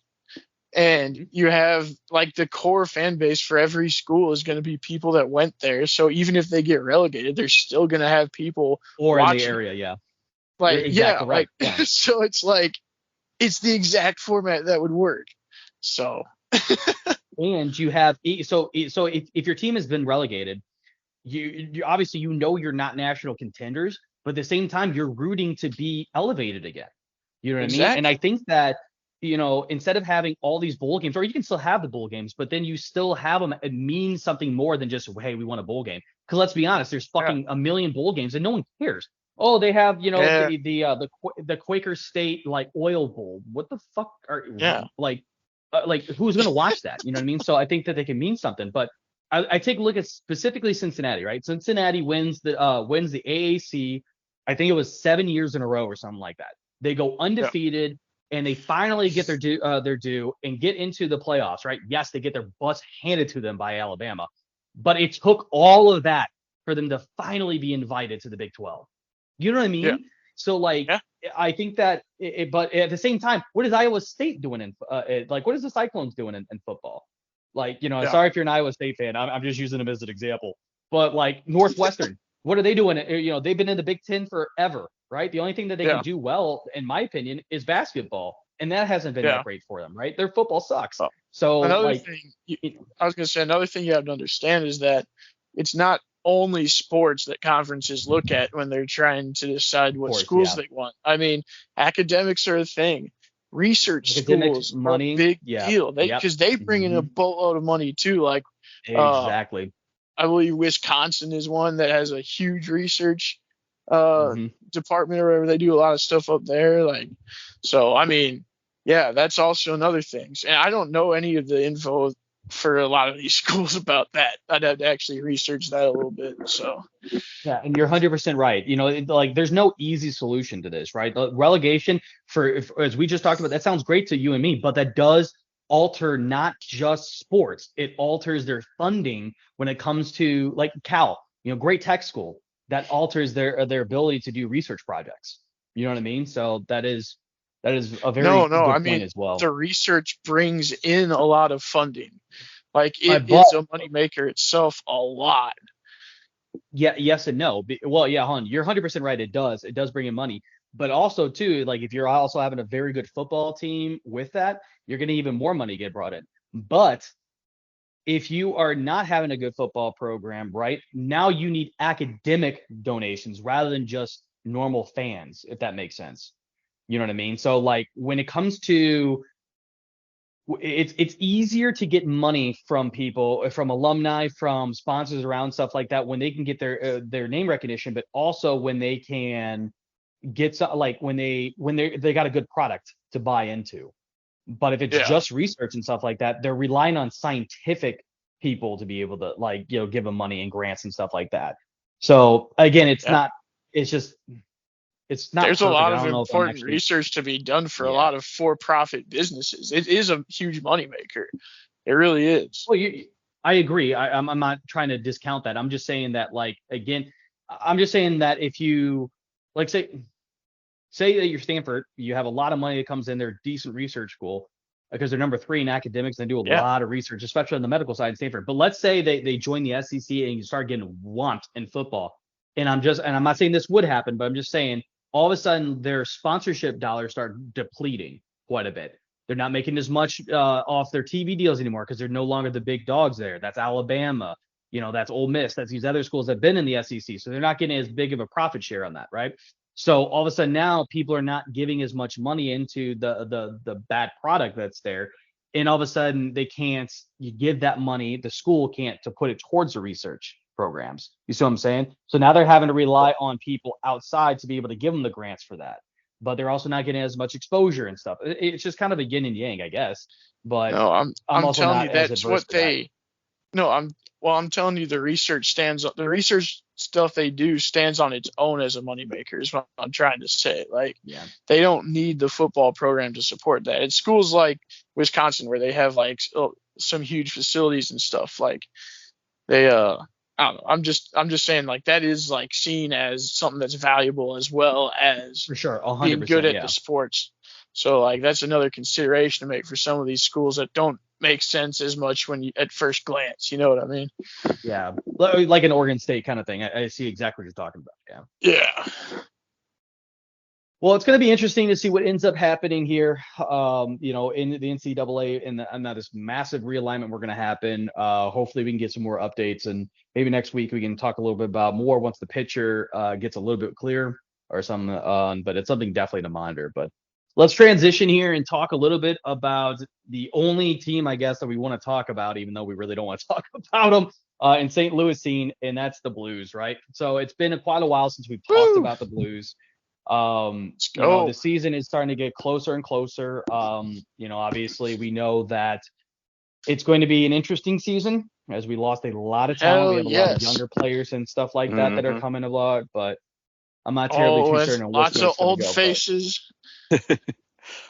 and you have like the core fan base for every school is going to be people that went there. So even if they get relegated, they're still going to have people in the area. Yeah. Like, exactly right. So it's like, it's the exact format that would work. So. And you have, so if your team has been relegated, you obviously, you're not national contenders, but at the same time, you're rooting to be elevated again. You know what I mean? And I think that, instead of having all these bowl games, or you can still have the bowl games, but then you still have them. It means something more than just, hey, we won a bowl game. Because let's be honest, there's fucking a million bowl games and no one cares. Oh, they have, the Quaker State like oil bowl. What the fuck are like who's gonna watch that? You know what I mean? So I think that they can mean something. But I take a look at specifically Cincinnati, right? Cincinnati wins the AAC. I think it was 7 years in a row or something like that. They go undefeated and they finally get their due and get into the playoffs, right? Yes, they get their butts handed to them by Alabama, but it took all of that for them to finally be invited to the Big 12. You know what I mean? Yeah. So I think that, but at the same time, what is Iowa State doing in what is the Cyclones doing in football? Sorry if you're an Iowa State fan, I'm just using them as an example, but like Northwestern, what are they doing? They've been in the Big Ten forever, right? The only thing that they can do well, in my opinion, is basketball, and that hasn't been that great for them, right? Their football sucks. So another thing you have to understand is that it's not only sports that conferences look at when they're trying to decide what schools they want. I mean, academics are a thing. Research schools are a big deal. Because they bring in a boatload of money too. Like exactly. I believe Wisconsin is one that has a huge research department or whatever. They do a lot of stuff up there. So I mean, that's also another thing. And I don't know any of the info for a lot of these schools about that. I'd have to actually research that a little bit. So Yeah, and you're 100% right. Like there's no easy solution to this, right? The relegation as we just talked about, that sounds great to you and me, but that does alter not just sports. It alters their funding when it comes to like Cal, great tech school. That alters their ability to do research projects. You know what I mean? So that is a very no, good I point mean as well. the research brings in a lot of funding. Like it But is a moneymaker itself a lot. yeah, yes and no. Well, yeah, hon, you're 100% right. It does bring in money, but also too, like if you're also having a very good football team with that, you're going to even more money get brought in. But if you are not having a good football program, right now you need academic donations rather than just normal fans, if that makes sense. You know what I mean? So like when it comes to it's easier to get money from people, from alumni, from sponsors around stuff like that when they can get their name recognition, but also when they can get some, like when they got a good product to buy into. But if it's Yeah. just research and stuff like that, they're relying on scientific people to be able to give them money and grants and stuff like that. So again, it's not just it's not There's perfect. a lot I of don't know if I'm important research to be done for a Yeah. lot of for-profit businesses. It is a huge moneymaker. It really is. Well, I agree. I'm not trying to discount that. I'm just saying that, like, again, I'm just saying that if you, like, say that you're Stanford, you have a lot of money that comes in, they're a decent research school because they're number 3 in academics and they do a lot of research, especially on the medical side in Stanford. But let's say they join the SEC and you start getting whomped in football. And I'm not saying this would happen, but I'm just saying all of a sudden their sponsorship dollars start depleting quite a bit. They're not making as much off their TV deals anymore because they're no longer the big dogs there. That's Alabama, that's Ole Miss, that's these other schools that have been in the SEC. So they're not getting as big of a profit share on that, right? So all of a sudden now people are not giving as much money into the bad product that's there. And all of a sudden you give that money, the school can't to put it towards the research programs. You see what I'm saying? So now they're having to rely on people outside to be able to give them the grants for that. But they're also not getting as much exposure and stuff. It's just kind of a yin and yang, I guess. But No, I'm also telling not you as that's adverse what to that. they. No, I'm telling you the research stuff they do stands on its own as a moneymaker is what I'm trying to say. Like they don't need the football program to support that. It's schools like Wisconsin where they have like some huge facilities and stuff. Like they I don't know. I'm just saying like that is like seen as something that's valuable as well as For sure, 100%. being good at yeah. the sports. So like that's another consideration to make for some of these schools that don't make sense as much when you at first glance. You know what I mean? Yeah, like an Oregon State kind of thing. I see exactly what you're talking about. Yeah. Yeah. Well, it's going to be interesting to see what ends up happening here. In the NCAA and this massive realignment we're going to happen. Hopefully we can get some more updates, and maybe next week we can talk a little bit about more once the picture gets a little bit clearer or something. But it's something definitely to monitor. But let's transition here and talk a little bit about the only team, I guess, that we want to talk about, even though we really don't want to talk about them in St. Louis scene, and that's the Blues, right? So it's been quite a while since we've talked about the Blues. The season is starting to get closer and closer. Obviously we know that it's going to be an interesting season as we lost a lot of talent. We have a lot of younger players and stuff like that are coming a lot, but I'm not terribly too certain on lots of old faces.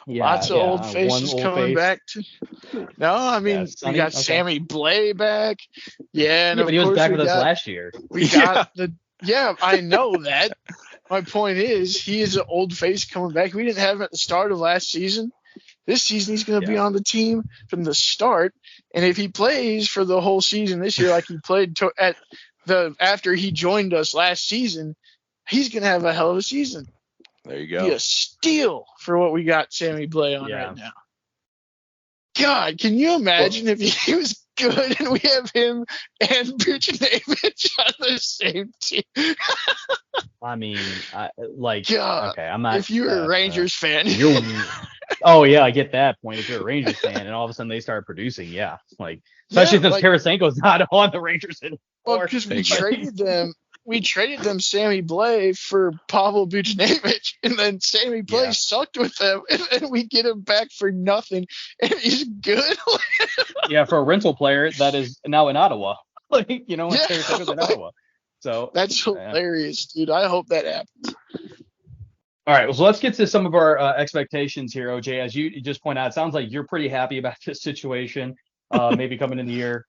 Lots of old faces coming back. No, I mean we got Sammy Blay back. Yeah, and but he was back with us last year. We got I know that. My point is, he is an old face coming back. We didn't have him at the start of last season. This season, he's going to be on the team from the start. And if he plays for the whole season this year, like he played after he joined us last season, he's going to have a hell of a season. There you go. Be a steal for what we got Sammy Blay on right now. God, can you imagine if he was good and we have him and Buchnevich on the same team? I mean, okay, I'm not. If you're a Rangers fan, oh yeah, I get that point. If you're a Rangers fan and all of a sudden they start producing, especially since Tarasenko's not on the Rangers anymore. Well, because we traded them. we traded them Sammy Blay for Pavel Buchnevich, and then Sammy Blay sucked with them, and then we get him back for nothing, and he's good. Yeah, for a rental player that is now in Ottawa. Like, you know, Yeah. Tarasenko's in Ottawa. So That's hilarious, dude. I hope that happens. All right, well, so let's get to some of our expectations here, OJ. As you just point out, it sounds like you're pretty happy about this situation. Maybe coming in the year,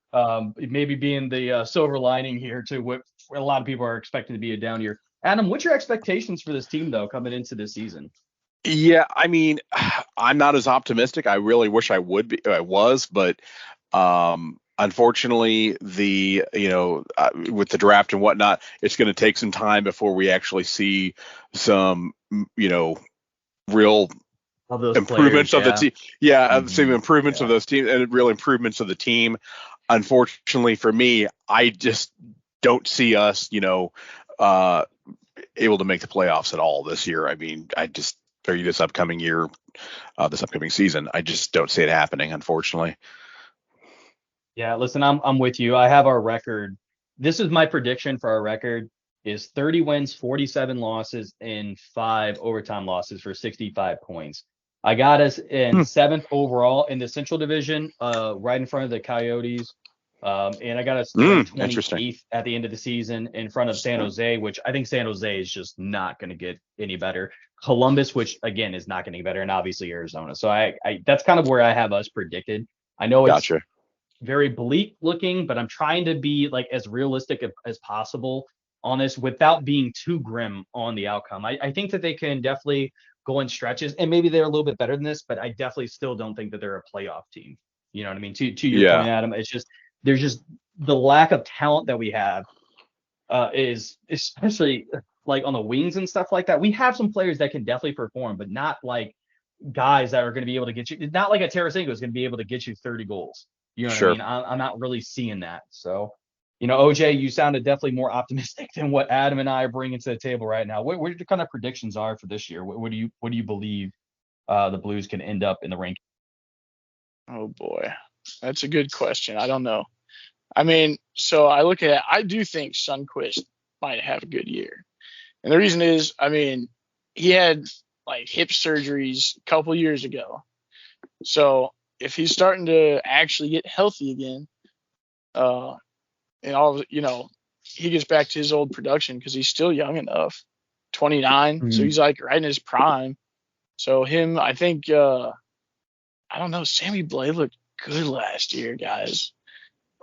maybe being the silver lining here to what a lot of people are expecting to be a down year. Adam, what's your expectations for this team though coming into this season? Yeah, I mean, I'm not as optimistic. I really wish I would be. I was, but unfortunately, with the draft and whatnot, it's going to take some time before we actually see some, real improvements players, of the team. Yeah, some Mhm. improvements of those teams and real improvements of the team. Unfortunately for me, I just don't see us, able to make the playoffs at all this year. I mean, this upcoming year, this upcoming season, I just don't see it happening, unfortunately. Yeah, listen, I'm with you. I have our record. This is my prediction for our record is 30 wins, 47 losses, and 5 overtime losses for 65 points. I got us in 7th overall in the Central Division, right in front of the Coyotes. And I got us ranked 28th at the end of the season in front of San Jose, which I think San Jose is just not going to get any better. Columbus, which again is not getting better, and obviously Arizona. So I that's kind of where I have us predicted. I know it's very bleak looking, but I'm trying to be like as realistic as possible on this without being too grim on the outcome. I think that they can definitely go in stretches, and maybe they're a little bit better than this, but I definitely still don't think that they're a playoff team. You know what I mean? To your point, Adam, it's just there's just the lack of talent that we have is especially like on the wings and stuff like that. We have some players that can definitely perform, but not like guys that are going to be able to get you. Not like a Tarasenko is going to be able to get you 30 goals. You know what I mean? I'm not really seeing that. So, OJ, you sounded definitely more optimistic than what Adam and I are bringing to the table right now. What your kind of predictions are for this year? What do you believe the Blues can end up in the ranking? Oh boy, that's a good question. I don't know. I mean, so I do think Sundqvist might have a good year, and the reason is, I mean, he had like hip surgeries a couple years ago, so if he's starting to actually get healthy again, and he gets back to his old production because he's still young enough, 29, so he's like right in his prime. So I think, I don't know, Sammy Blay looked good last year, guys.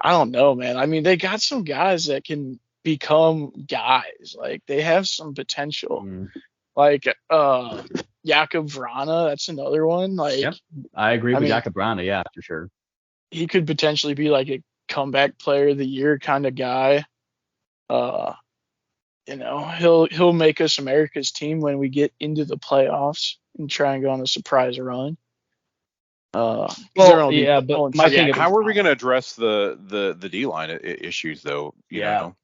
I don't know, man. I mean, they got some guys that can become guys. Like they have some potential. Like Jakub Vrana, that's another one. Like, yep, I agree with Jakub Vrana, yeah, for sure. He could potentially be like a comeback player of the year kind of guy. He'll make us America's team when we get into the playoffs and try and go on a surprise run. But my thing, how are we going to address the D-line issues though? You know?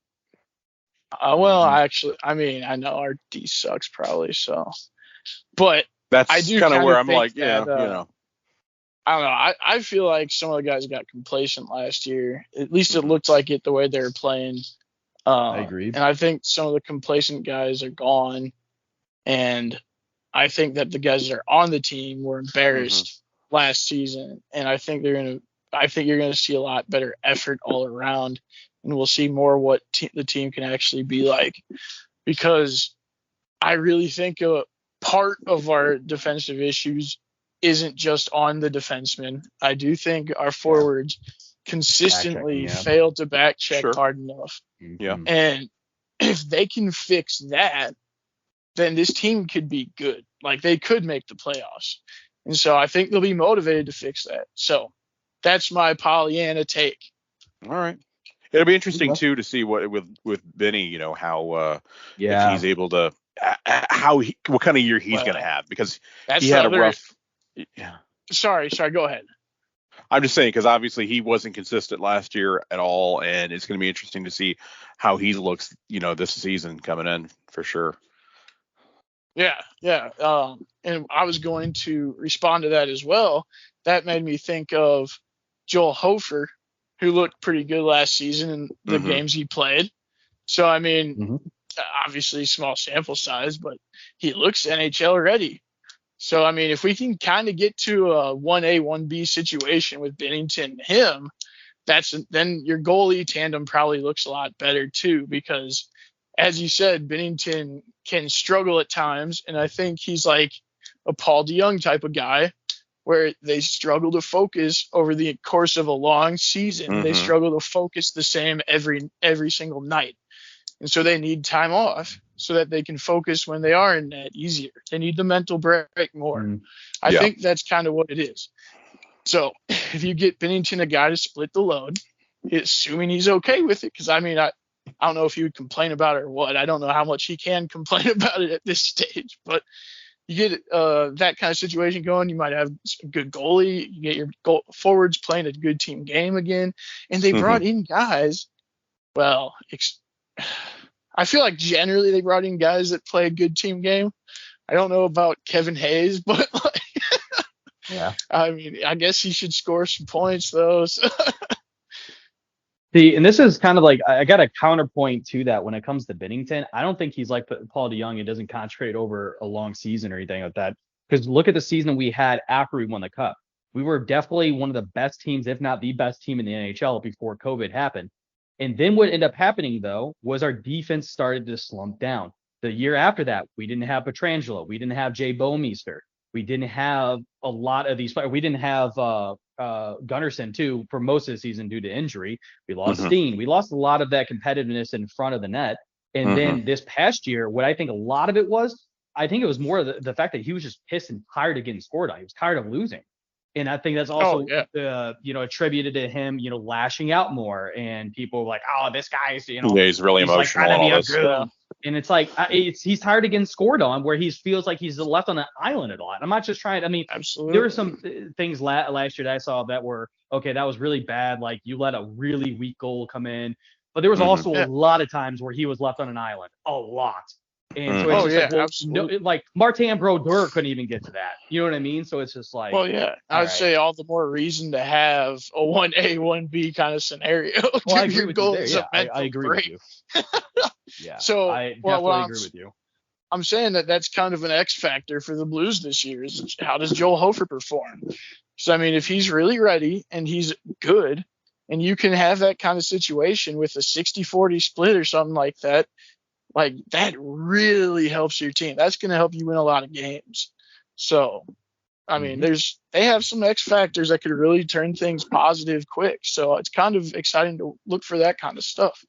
I know our D sucks probably, so, but that's kind of where I'm like, I don't know. I feel like some of the guys got complacent last year. At least it looked like it the way they were playing. I agree. And I think some of the complacent guys are gone. And I think that the guys that are on the team were embarrassed last season. And I think you're going to see a lot better effort all around. And we'll see more what the team can actually be like. Because I really think a part of our defensive issues isn't just on the defensemen. I do think our forwards consistently fail to back check hard enough. Yeah. And if they can fix that, then this team could be good. Like they could make the playoffs. And so I think they'll be motivated to fix that. So that's my Pollyanna take. All right. It'll be interesting too to see what with Benny, how if he's able to what kind of year he's going to have, because he had a rough. Yeah. Sorry. Go ahead. I'm just saying, because obviously he wasn't consistent last year at all, and it's going to be interesting to see how he looks, this season coming in for sure. Yeah. And I was going to respond to that as well. That made me think of Joel Hofer, who looked pretty good last season in the games he played. So, I mean, Mhm. obviously small sample size, but he looks NHL ready. So, I mean, if we can kind of get to a 1A, 1B situation with Bennington and him, then your goalie tandem probably looks a lot better too, because as you said, Bennington can struggle at times. And I think he's like a Paul DeYoung type of guy where they struggle to focus over the course of a long season. They Mm-hmm. struggle to focus the same every single night. And so they need time off so that they can focus when they are in net easier. They need the mental break more. Mhm. I Yeah. think that's kind of what it is. So if you get Bennington a guy to split the load, assuming he's okay with it, because I mean, I don't know if he would complain about it or what. I don't know how much he can complain about it at this stage, but you get that kind of situation going. You might have a good goalie. You get your forwards playing a good team game again. And they brought in guys. Well, I feel like generally they brought in guys that play a good team game. I don't know about Kevin Hayes, but like, Yeah. I mean, I guess he should score some points though. So. See, and this is kind of like I got a counterpoint to that when it comes to Bennington. I don't think he's like Paul DeYoung and doesn't concentrate over a long season or anything like that. Because look at the season we had after we won the cup. We were definitely one of the best teams, if not the best team in the NHL before COVID happened. And then what ended up happening, though, was our defense started to slump down. The year after that, we didn't have Petrangelo. We didn't have Jay Bouwmeester. We didn't have a lot of these players. We didn't have Gunnarsson, too, for most of the season due to injury. We lost Mm-hmm. Steen. We lost a lot of that competitiveness in front of the net. And Mm-hmm. then this past year, what I think a lot of it was, I think it was more the fact that he was just pissed and tired of getting scored on. He was tired of losing. And I think that's also, attributed to him, lashing out more. And people were like, oh, this guy's, Yeah, he's really he's like emotional trying to and be all a this. goon. Yeah. And it's like, he's tired of getting scored on, where he feels like he's left on an island a lot. I'm not just trying. I mean, Absolutely. there were some things last year that I saw that were, okay, that was really bad. Like you let a really weak goal come in. But there was Mhm. also a lot of times where he was left on an island. A lot. And so it's Mhm. just like, well, absolutely. like Martin Brodeur couldn't even get to that. You know what I mean? So it's just like, Well, yeah, all I'd right. say all the more reason to have a 1A, 1B kind of scenario. Well, I Give agree your with you there. goalies Yeah, a mental I agree break. with you. Yeah, So, I definitely agree with you. I'm saying that's kind of an X factor for the Blues this year. Is how does Joel Hofer perform? So, I mean, if he's really ready and he's good, and you can have that kind of situation with a 60-40 split or something like that really helps your team. That's going to help you win a lot of games. So, I mean, they have some X factors that could really turn things positive quick. So it's kind of exciting to look for that kind of stuff.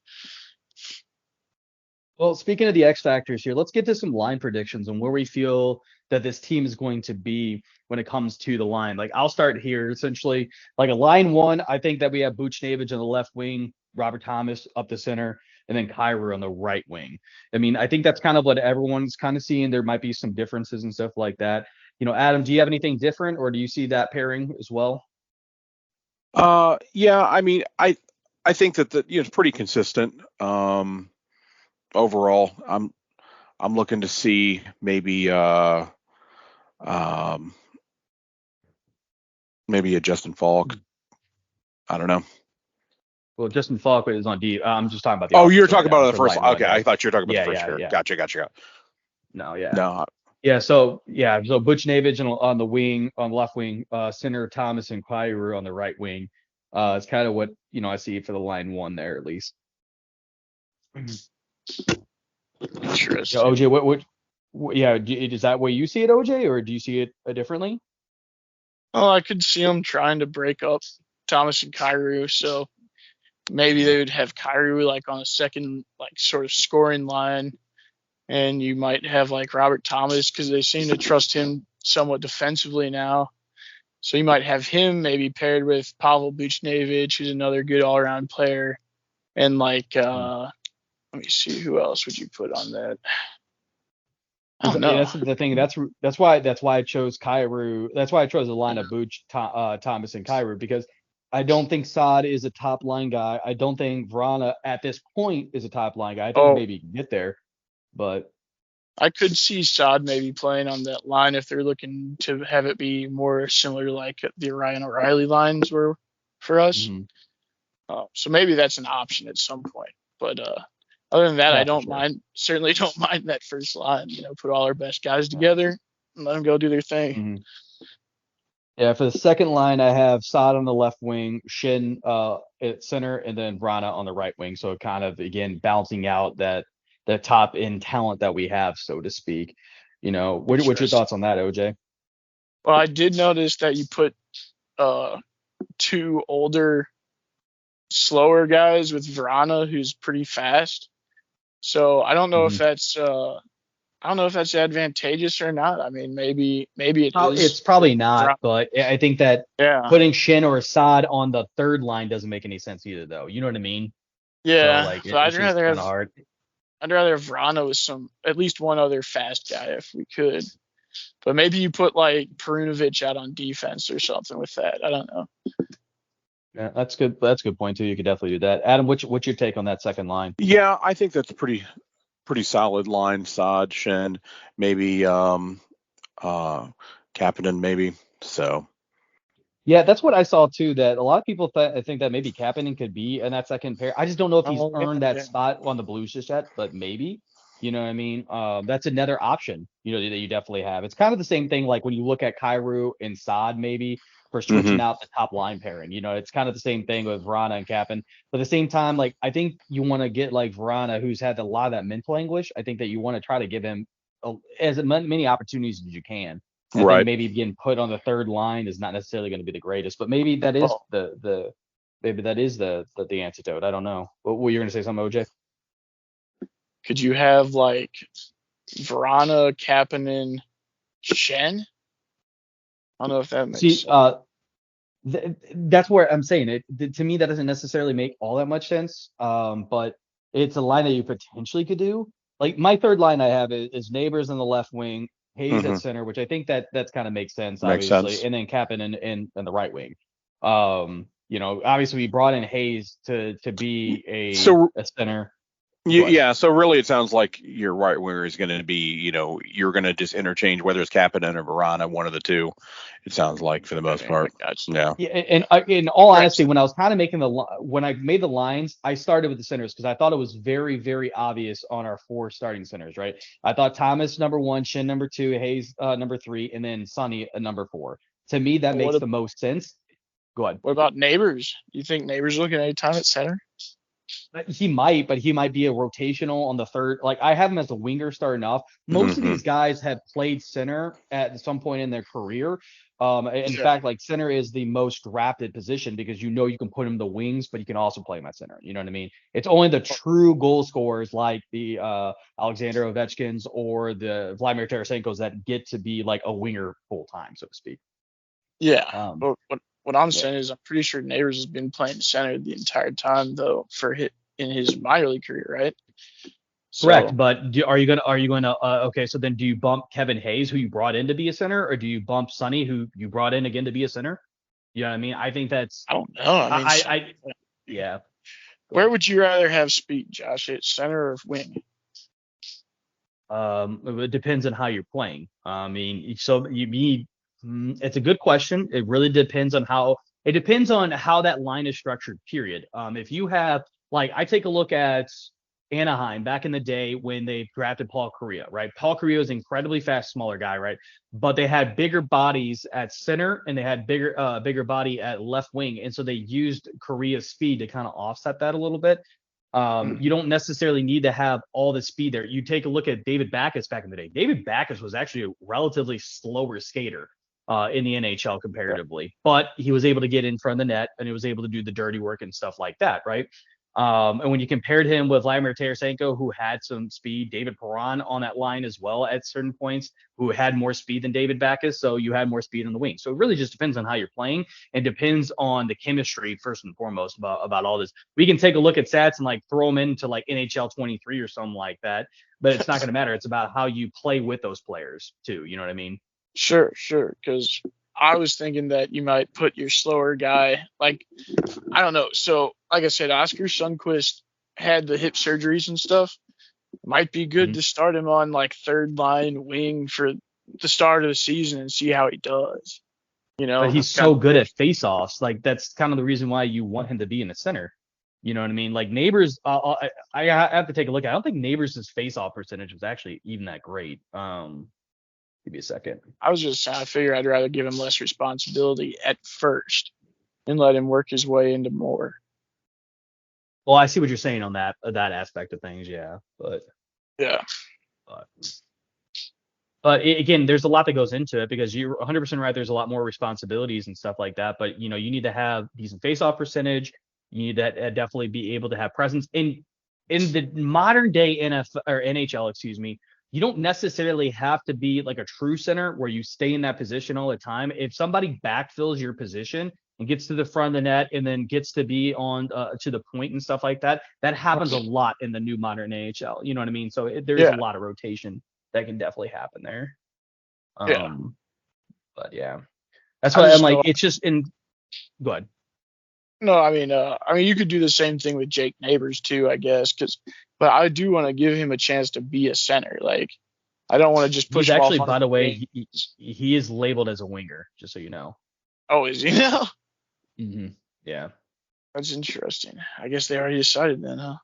Well, speaking of the X factors here, let's get to some line predictions on where we feel that this team is going to be when it comes to the line. Like I'll start here, essentially, like a line one. I think that we have Buchnevich on the left wing, Robert Thomas up the center, and then Kyrou on the right wing. I mean, I think that's kind of what everyone's kind of seeing. There might be some differences and stuff like that. Adam, do you have anything different, or do you see that pairing as well? Yeah, I mean, I think that it's pretty consistent. Overall, I'm looking to see maybe maybe a Justin Falk. I don't know. Well, Justin Falk is on D. I'm just talking about the. Oh, you're offensive talking right about now the for first. line Okay, one, yeah. I thought you were talking about the first Yeah, pair. yeah. Gotcha. No, yeah. No. Yeah, so Buchnevich on the wing, on the left wing, center Thomas and Kyrou on the right wing. It's kind of what I see for the line one there at least. Interesting. OJ, is that way you see it, OJ, or do you see it differently? Oh, I could see them trying to break up Thomas and Kyrou. So maybe they would have Kyrou like on a second, like sort of scoring line. And you might have like Robert Thomas because they seem to trust him somewhat defensively now. So you might have him maybe paired with Pavel Buchnevich, who's another good all-around player. And like, let me see, who else would you put on that? I don't know. That's the thing. That's why I chose Kyrou. That's why I chose a line of Thomas and Kyrou, because I don't think Saad is a top line guy. I don't think Vrana at this point is a top line guy. I think maybe he can get there, but I could see Saad maybe playing on that line if they're looking to have it be more similar to like the Ryan O'Reilly lines were for us. So maybe that's an option at some point. But Other than that, I Yeah, for don't sure. mind. Certainly don't mind that first line. Put all our best guys together and let them go do their thing. Mhm. Yeah, for the second line, I have Saad on the left wing, Shin at center, and then Vrana on the right wing. So kind of again balancing out that the top end talent that we have, so to speak. What's your Interesting. thoughts on that, OJ? Well, I did notice that you put uh, two older, slower guys with Verana, who's pretty fast. So Mhm. I don't know if that's advantageous or not. I mean, maybe it is It's probably with not, Verana. but I think that Yeah, putting Shin or Assad on the third line doesn't make any sense either, though. You know what I mean? So yeah. like But it's just kind of hard. I'd rather have Verana with some at least one other fast guy if we could. But maybe you put like Perunovic out on defense or something with that. I don't know. Yeah, that's good. That's a good point too. You could definitely do that. Adam, what's your take on that second line? Yeah, I think that's pretty solid line. Sod, Shen, maybe uh Kapanen maybe. So Yeah, that's what I saw too. That a lot of people think that maybe Kapanen could be in that second pair. I just don't know if he's Oh earned that yeah. spot on the Blues just yet, but maybe. You know what I mean? That's another option. That you definitely have. It's kind of the same thing like when you look at Kyrou and Saad maybe for hmm switching out the top line pairing. It's kind of the same thing with Verana and Kapan. But at the same time, like I think you want to get like Verana, who's had a lot of that mental anguish. I think that you want to try to give him as many opportunities as you can. I think right. maybe getting put on the third line is not necessarily going to be the greatest, but maybe that is Well, the antidote. I don't know. What were you going to say something, OJ? could you have like Verana, Kapanen, Shen? I don't know if that makes See, sense. that's where I'm saying it. To me, that doesn't necessarily make all that much sense. But it's a line that you potentially could do. Like my third line I have is Neighbors on the left wing, Hayes at hmm center, which I think that's kind of makes sense, Makes obviously, sense. and then Kappen in the right wing. Obviously we brought in Hayes to be So a center. Go ahead. Yeah, so really it sounds like your right winger is going to be, you're going to just interchange whether it's Kapanen or Varana, one of the two. It sounds like for the most Okay, I part. got you. Yeah. Yeah, and in all Right. honesty, when I was kind of making when I made the lines, I started with the centers because I thought it was very, very obvious on our four starting centers, right? I thought Thomas number one, Shin number two, Hayes number three, and then Sonny number four. To me, that But makes the most sense. Go ahead. what about Neighbors? You think Neighbors looking any time at center? But he might be a rotational on the third. Like I have him as a winger starting off. Most of hmm these guys have played center at some point in their career. In Yeah. fact, like center is the most drafted position because you can put him in the wings, but you can also play him at center. You know what I mean? It's only the true goal scorers like the Alexander Ovechkins or the Vladimir Tarasenko's that get to be like a winger full time, so to speak. Yeah. Um, But what I'm yeah. saying is I'm pretty sure Neighbors has been playing center the entire time though in his minor league career, right? Correct, So but are you going to okay, so then do you bump Kevin Hayes, who you brought in to be a center, or do you bump Sonny, who you brought in again to be a center? You know what I mean? I think that's I don't know. I mean, I yeah. Go where ahead. would you rather have speed, Josh? At center or wing? It depends on how you're playing. I mean, so you need. It's a good question. It really depends on how. It depends on how that line is structured. Period. If you have like, I take a look at Anaheim back in the day when they drafted Paul Correa, right? Paul Correa is an incredibly fast, smaller guy, right? But they had bigger bodies at center and they had bigger body at left wing, and so they used Correa's speed to kind of offset that a little bit. Mm. You don't necessarily need to have all the speed there. You take a look at David Backes back in the day. David Backes was actually a relatively slower skater in the NHL comparatively, but he was able to get in front of the net and he was able to do the dirty work and stuff like that, right? And when you compared him with Vladimir Tarasenko, who had some speed, David Perron on that line as well at certain points, who had more speed than David Backes, so you had more speed on the wing. So it really just depends on how you're playing and depends on the chemistry first and foremost about all this. We can take a look at stats and like throw them into like NHL 23 or something like that, but it's not going to matter. It's about how you play with those players too. You know what I mean? Sure. Because I was thinking that you might put your slower guy, like, I don't know. So, like I said, Oscar Sundquist had the hip surgeries and stuff. Might be good Mhm. to start him on like third line wing for the start of the season and see how he does. But he's Kind so good at face-offs. Like that's kind of the reason why you want him to be in the center. You know what I mean? Like Neighbors, I have to take a look. I don't think Neighbors' face-off percentage was actually even that great. Give me a second. I was just I figure I'd rather give him less responsibility at first and let him work his way into more. Well, I see what you're saying on that aspect of things, yeah. But Yeah. Again, there's a lot that goes into it because you're 100% right. There's a lot more responsibilities and stuff like that. But you need to have decent face-off percentage. You need to definitely be able to have presence in the modern day NFL or NHL, excuse me. You don't necessarily have to be like a true center where you stay in that position all the time. If somebody backfills your position and gets to the front of the net and then gets to be on to the point and stuff like that, that happens a lot in the new modern NHL. You know what I mean? So there's a lot of rotation that can definitely happen there. But yeah, that's why I'm like, it's just in. Go ahead. No, I mean, you could do the same thing with Jake Neighbors too, I guess, but I do want to give him a chance to be a center. Like, I don't want to just push. He's actually, by the way, he is labeled as a winger, just so you know. Oh, is he now? Mm-hmm. Yeah. That's interesting. I guess they already decided then, huh?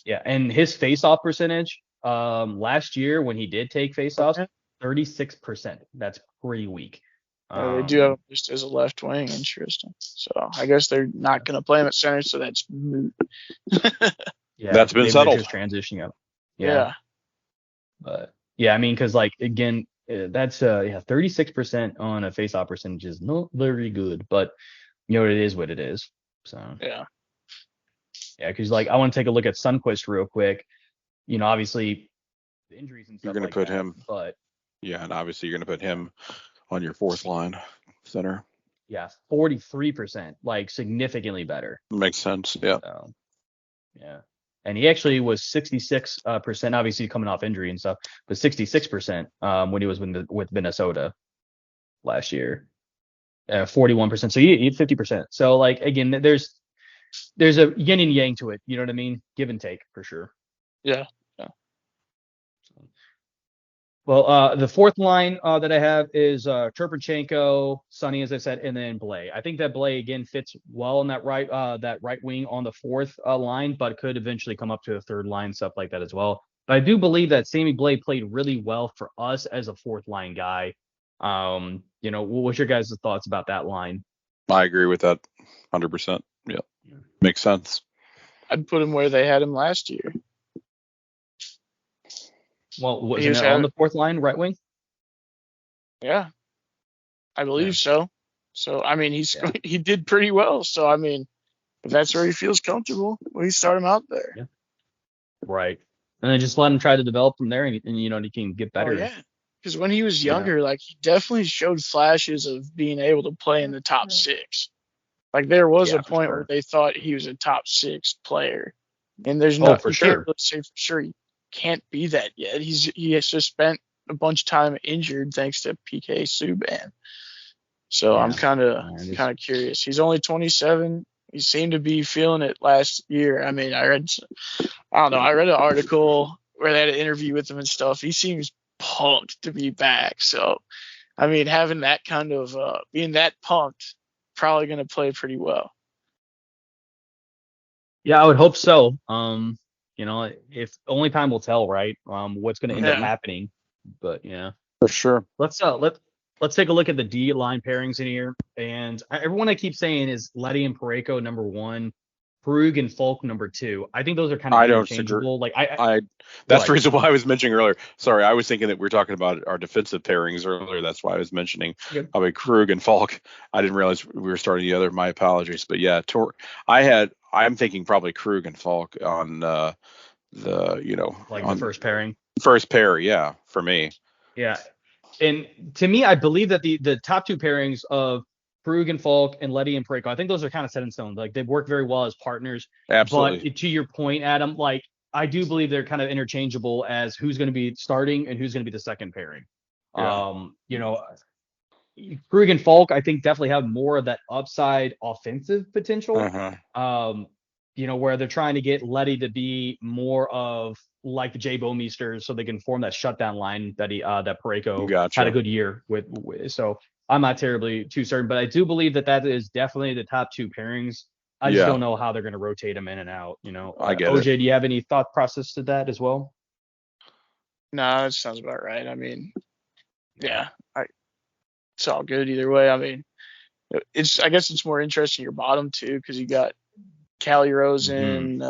Yeah, and his face-off percentage, last year when he did take face-offs, 36%. That's pretty weak. They do have him just as a left wing. Interesting. So I guess they're not going to play him at center, so that's moot. Yeah, that's been settled. Just transitioning up. Yeah. But yeah, I mean, because like again, that's 36% on a face-off percentage is not very good, but it is what it is. So yeah, because like I want to take a look at Sundqvist real quick. Obviously the injuries and stuff. You're going to put him, but yeah, and obviously you're going to put him on your fourth line center. Yeah, 43%, like significantly better. Makes sense. Yeah. So, yeah. And he actually was 66%, obviously coming off injury and stuff, but 66% when he was with Minnesota last year. 41%. So he 50%. So like again, there's a yin and yang to it. You know what I mean? Give and take for sure. Yeah. Well, the fourth line that I have is Turpachenko, Sonny, as I said, and then Blais. I think that Blais again fits well in that right wing on the fourth line, but could eventually come up to the third line, stuff like that as well. But I do believe that Sammy Blais played really well for us as a fourth line guy. What's your guys' thoughts about that line? I agree with that 100%. Yeah. Makes sense. I'd put him where they had him last year. Well, wasn't it on the fourth line, right wing? Yeah, I believe so. So, I mean, he did pretty well. So, I mean, if that's where he feels comfortable, we start him out there. Yeah. Right. And then just let him try to develop from there, and he can get better. Oh, yeah. Because when he was younger, like, he definitely showed flashes of being able to play in the top six. Like, there was a point where they thought he was a top six player. And there's no, for sure. Can't really say for sure he can't be that yet. He has just spent a bunch of time injured thanks to PK Subban. So I'm kind of curious. He's only 27. He seemed to be feeling it last year. I mean, I read an article where they had an interview with him and stuff. He seems pumped to be back. So, I mean, having that kind of being that pumped, probably going to play pretty well. Yeah, I would hope so. If only time will tell, right? What's going to end up happening. But yeah, for sure. Let's take a look at the D line pairings in here. And everyone I keep saying is Letty and Parayko number 1, Krug and Falk number 2. I think those are kind of interchangeable. Like that's the reason why I was mentioning earlier. Sorry, I was thinking that we were talking about our defensive pairings earlier. That's why I was mentioning probably Krug and Falk. I didn't realize we were starting the other. My apologies. But yeah, I'm thinking probably Krug and Falk on the first pairing. First pair, yeah, for me. Yeah. And to me, I believe that the top two pairings of Krug and Falk and Letty and Parayko, I think those are kind of set in stone. Like, they work very well as partners. Absolutely. But to your point, Adam, like, I do believe they're kind of interchangeable as who's going to be starting and who's going to be the second pairing. Yeah. Krug and Falk, I think, definitely have more of that upside offensive potential. Where they're trying to get Letty to be more of like the Jay Bouwmeester, so they can form that shutdown line that Parayko had a good year with. So I'm not terribly too certain, but I do believe that is definitely the top two pairings I just don't know how they're going to rotate him in and out. I get OJ, it. do you have any thought process to that as well? No, that sounds about right. I mean, yeah, it's all good either way. I mean, I guess it's more interesting your bottom two because you got Callie Rosen,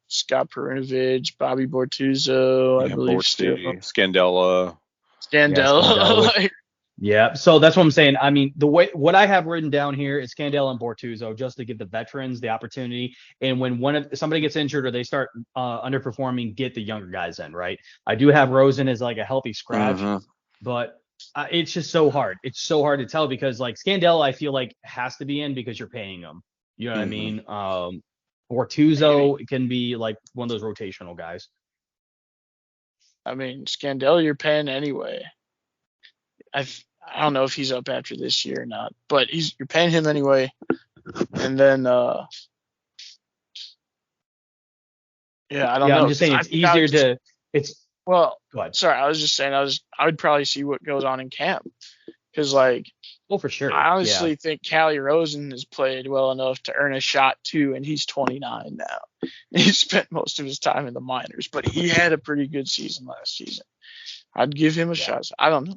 Scott Perunovich, Bobby Bortuzzo, I believe still. Scandella. Scandella. Yeah, so that's what I'm saying. I mean, what I have written down here is Scandella and Bortuzzo just to give the veterans the opportunity. And when somebody gets injured or they start underperforming, get the younger guys in, right? I do have Rosen as like a healthy scratch, but it's just so hard. It's so hard to tell because like Scandella, I feel like has to be in because you're paying him. You know what I mean? Bortuzzo can be like one of those rotational guys. I mean, Scandella, you're paying anyway. I don't know if he's up after this year or not, but you're paying him anyway. And then, I don't know. I'm just saying it's easier to. Well, go ahead. Sorry, I was just saying I would probably see what goes on in camp because like. Oh, for sure. I honestly think Callie Rosen has played well enough to earn a shot too, and he's 29 now. He spent most of his time in the minors, but he had a pretty good season last season. I'd give him a shot. I don't know.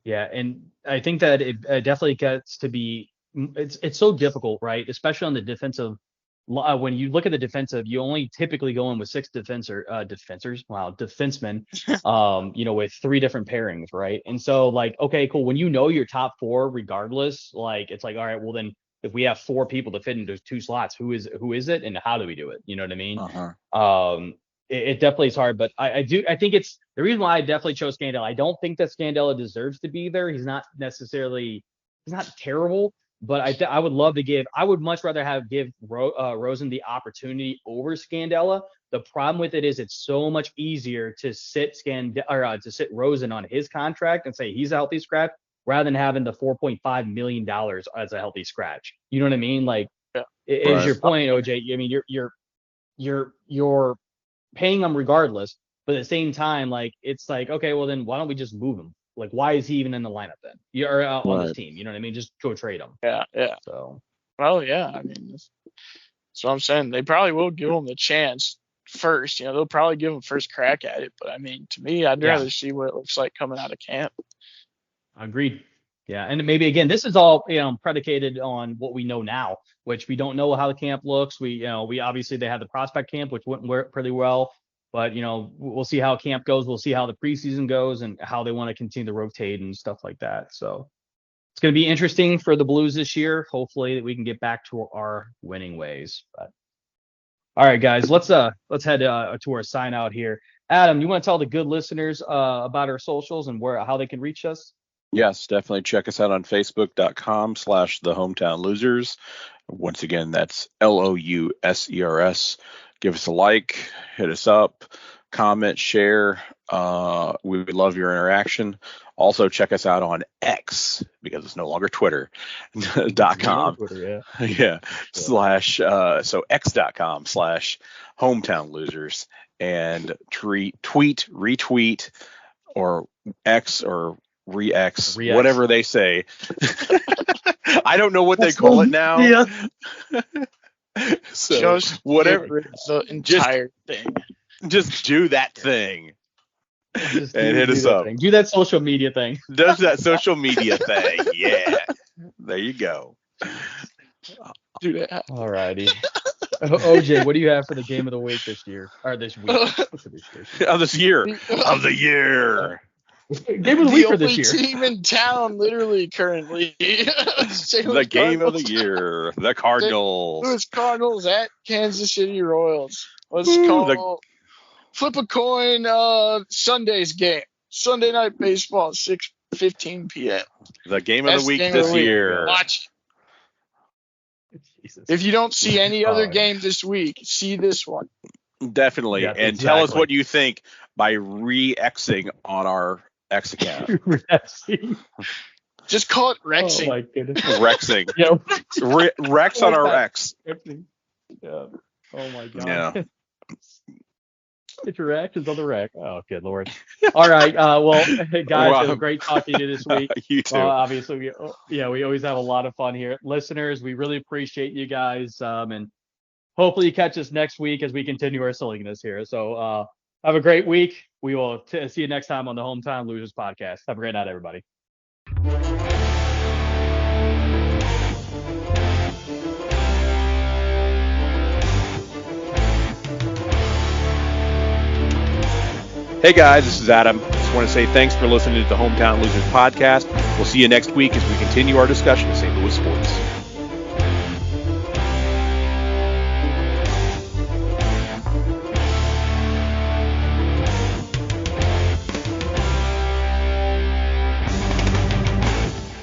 Yeah, and I think that it definitely gets to be it's so difficult, right? Especially on the defensive. When you look at the defensive, you only typically go in with 6 defensemen, with 3 different pairings, right? And so like, okay, cool. When you know your top 4, regardless, like it's like, all right, well then if we have 4 people to fit into 2 slots, who is it and how do we do it? You know what I mean? It definitely is hard, but I think it's the reason why I definitely chose Scandella. I don't think that Scandella deserves to be there. He's not terrible, but I would love to I would much rather give Rosen the opportunity over Scandella. The problem with it is it's so much easier to sit Rosen on his contract and say he's a healthy scratch rather than having the $4.5 million as a healthy scratch. You know what I mean? Like, is your point, OJ? I mean, you're paying him regardless, but at the same time, like it's like, okay, well then why don't we just move him? Like, why is he even in the lineup then? You're on this team. You know what I mean? Just go trade him. Yeah. So. Well, yeah. I mean, that's what I'm saying. They probably will give him the chance first. They'll probably give him first crack at it. But I mean, to me, I'd rather see what it looks like coming out of camp. Agreed. Yeah, and maybe again, this is all predicated on what we know now, which we don't know how the camp looks. We obviously they had the prospect camp, which went pretty well. But, we'll see how camp goes. We'll see how the preseason goes and how they want to continue to rotate and stuff like that. So it's going to be interesting for the Blues this year. Hopefully that we can get back to our winning ways. But all right, guys, let's head to our sign out here. Adam, you want to tell the good listeners about our socials and how they can reach us? Yes, definitely check us out on Facebook.com/thehometownlosers. Once again, that's LOUSERS. Give us a like, hit us up, comment, share. We would love your interaction. Also, check us out on X because it's no longer Twitter.com. So X.com/hometownlosers and tweet, retweet, or X or re-X, whatever they say. I don't know what they call it now. Yeah. So just whatever, the entire thing. Just do that thing and hit us up. Do that social media thing. Does that social media thing? Yeah. There you go. Do that. All righty. OJ, what do you have for the game of the week this year? Or this week? Of the year. Game of the week for this year. The only team in town, literally, currently. The game of the year. The Cardinals. Louis Cardinals at Kansas City Royals. Let's call flip a coin. Sunday's game. Sunday night baseball, 6:15 p.m. The game of the week this year. Watch. Jesus. If you don't see any other game this week, see this one. Definitely. Yeah, and tell us what you think by re-Xing on our X account. Just call it Rexing. Oh my goodness. Rexing. Yeah. Rex on our X. Yeah. Oh my god. Yeah. Get your reactions on the rec. Oh, good Lord. All right. Well, guys, it was great talking to you this week. You too. Obviously, we always have a lot of fun here. Listeners, we really appreciate you guys. And hopefully you catch us next week as we continue our silliness here. So have a great week. We will see you next time on the Hometown Losers podcast. Have a great night, everybody. Hey guys, this is Adam. Just want to say thanks for listening to the Hometown Losers podcast. We'll see you next week as we continue our discussion of St. Louis sports.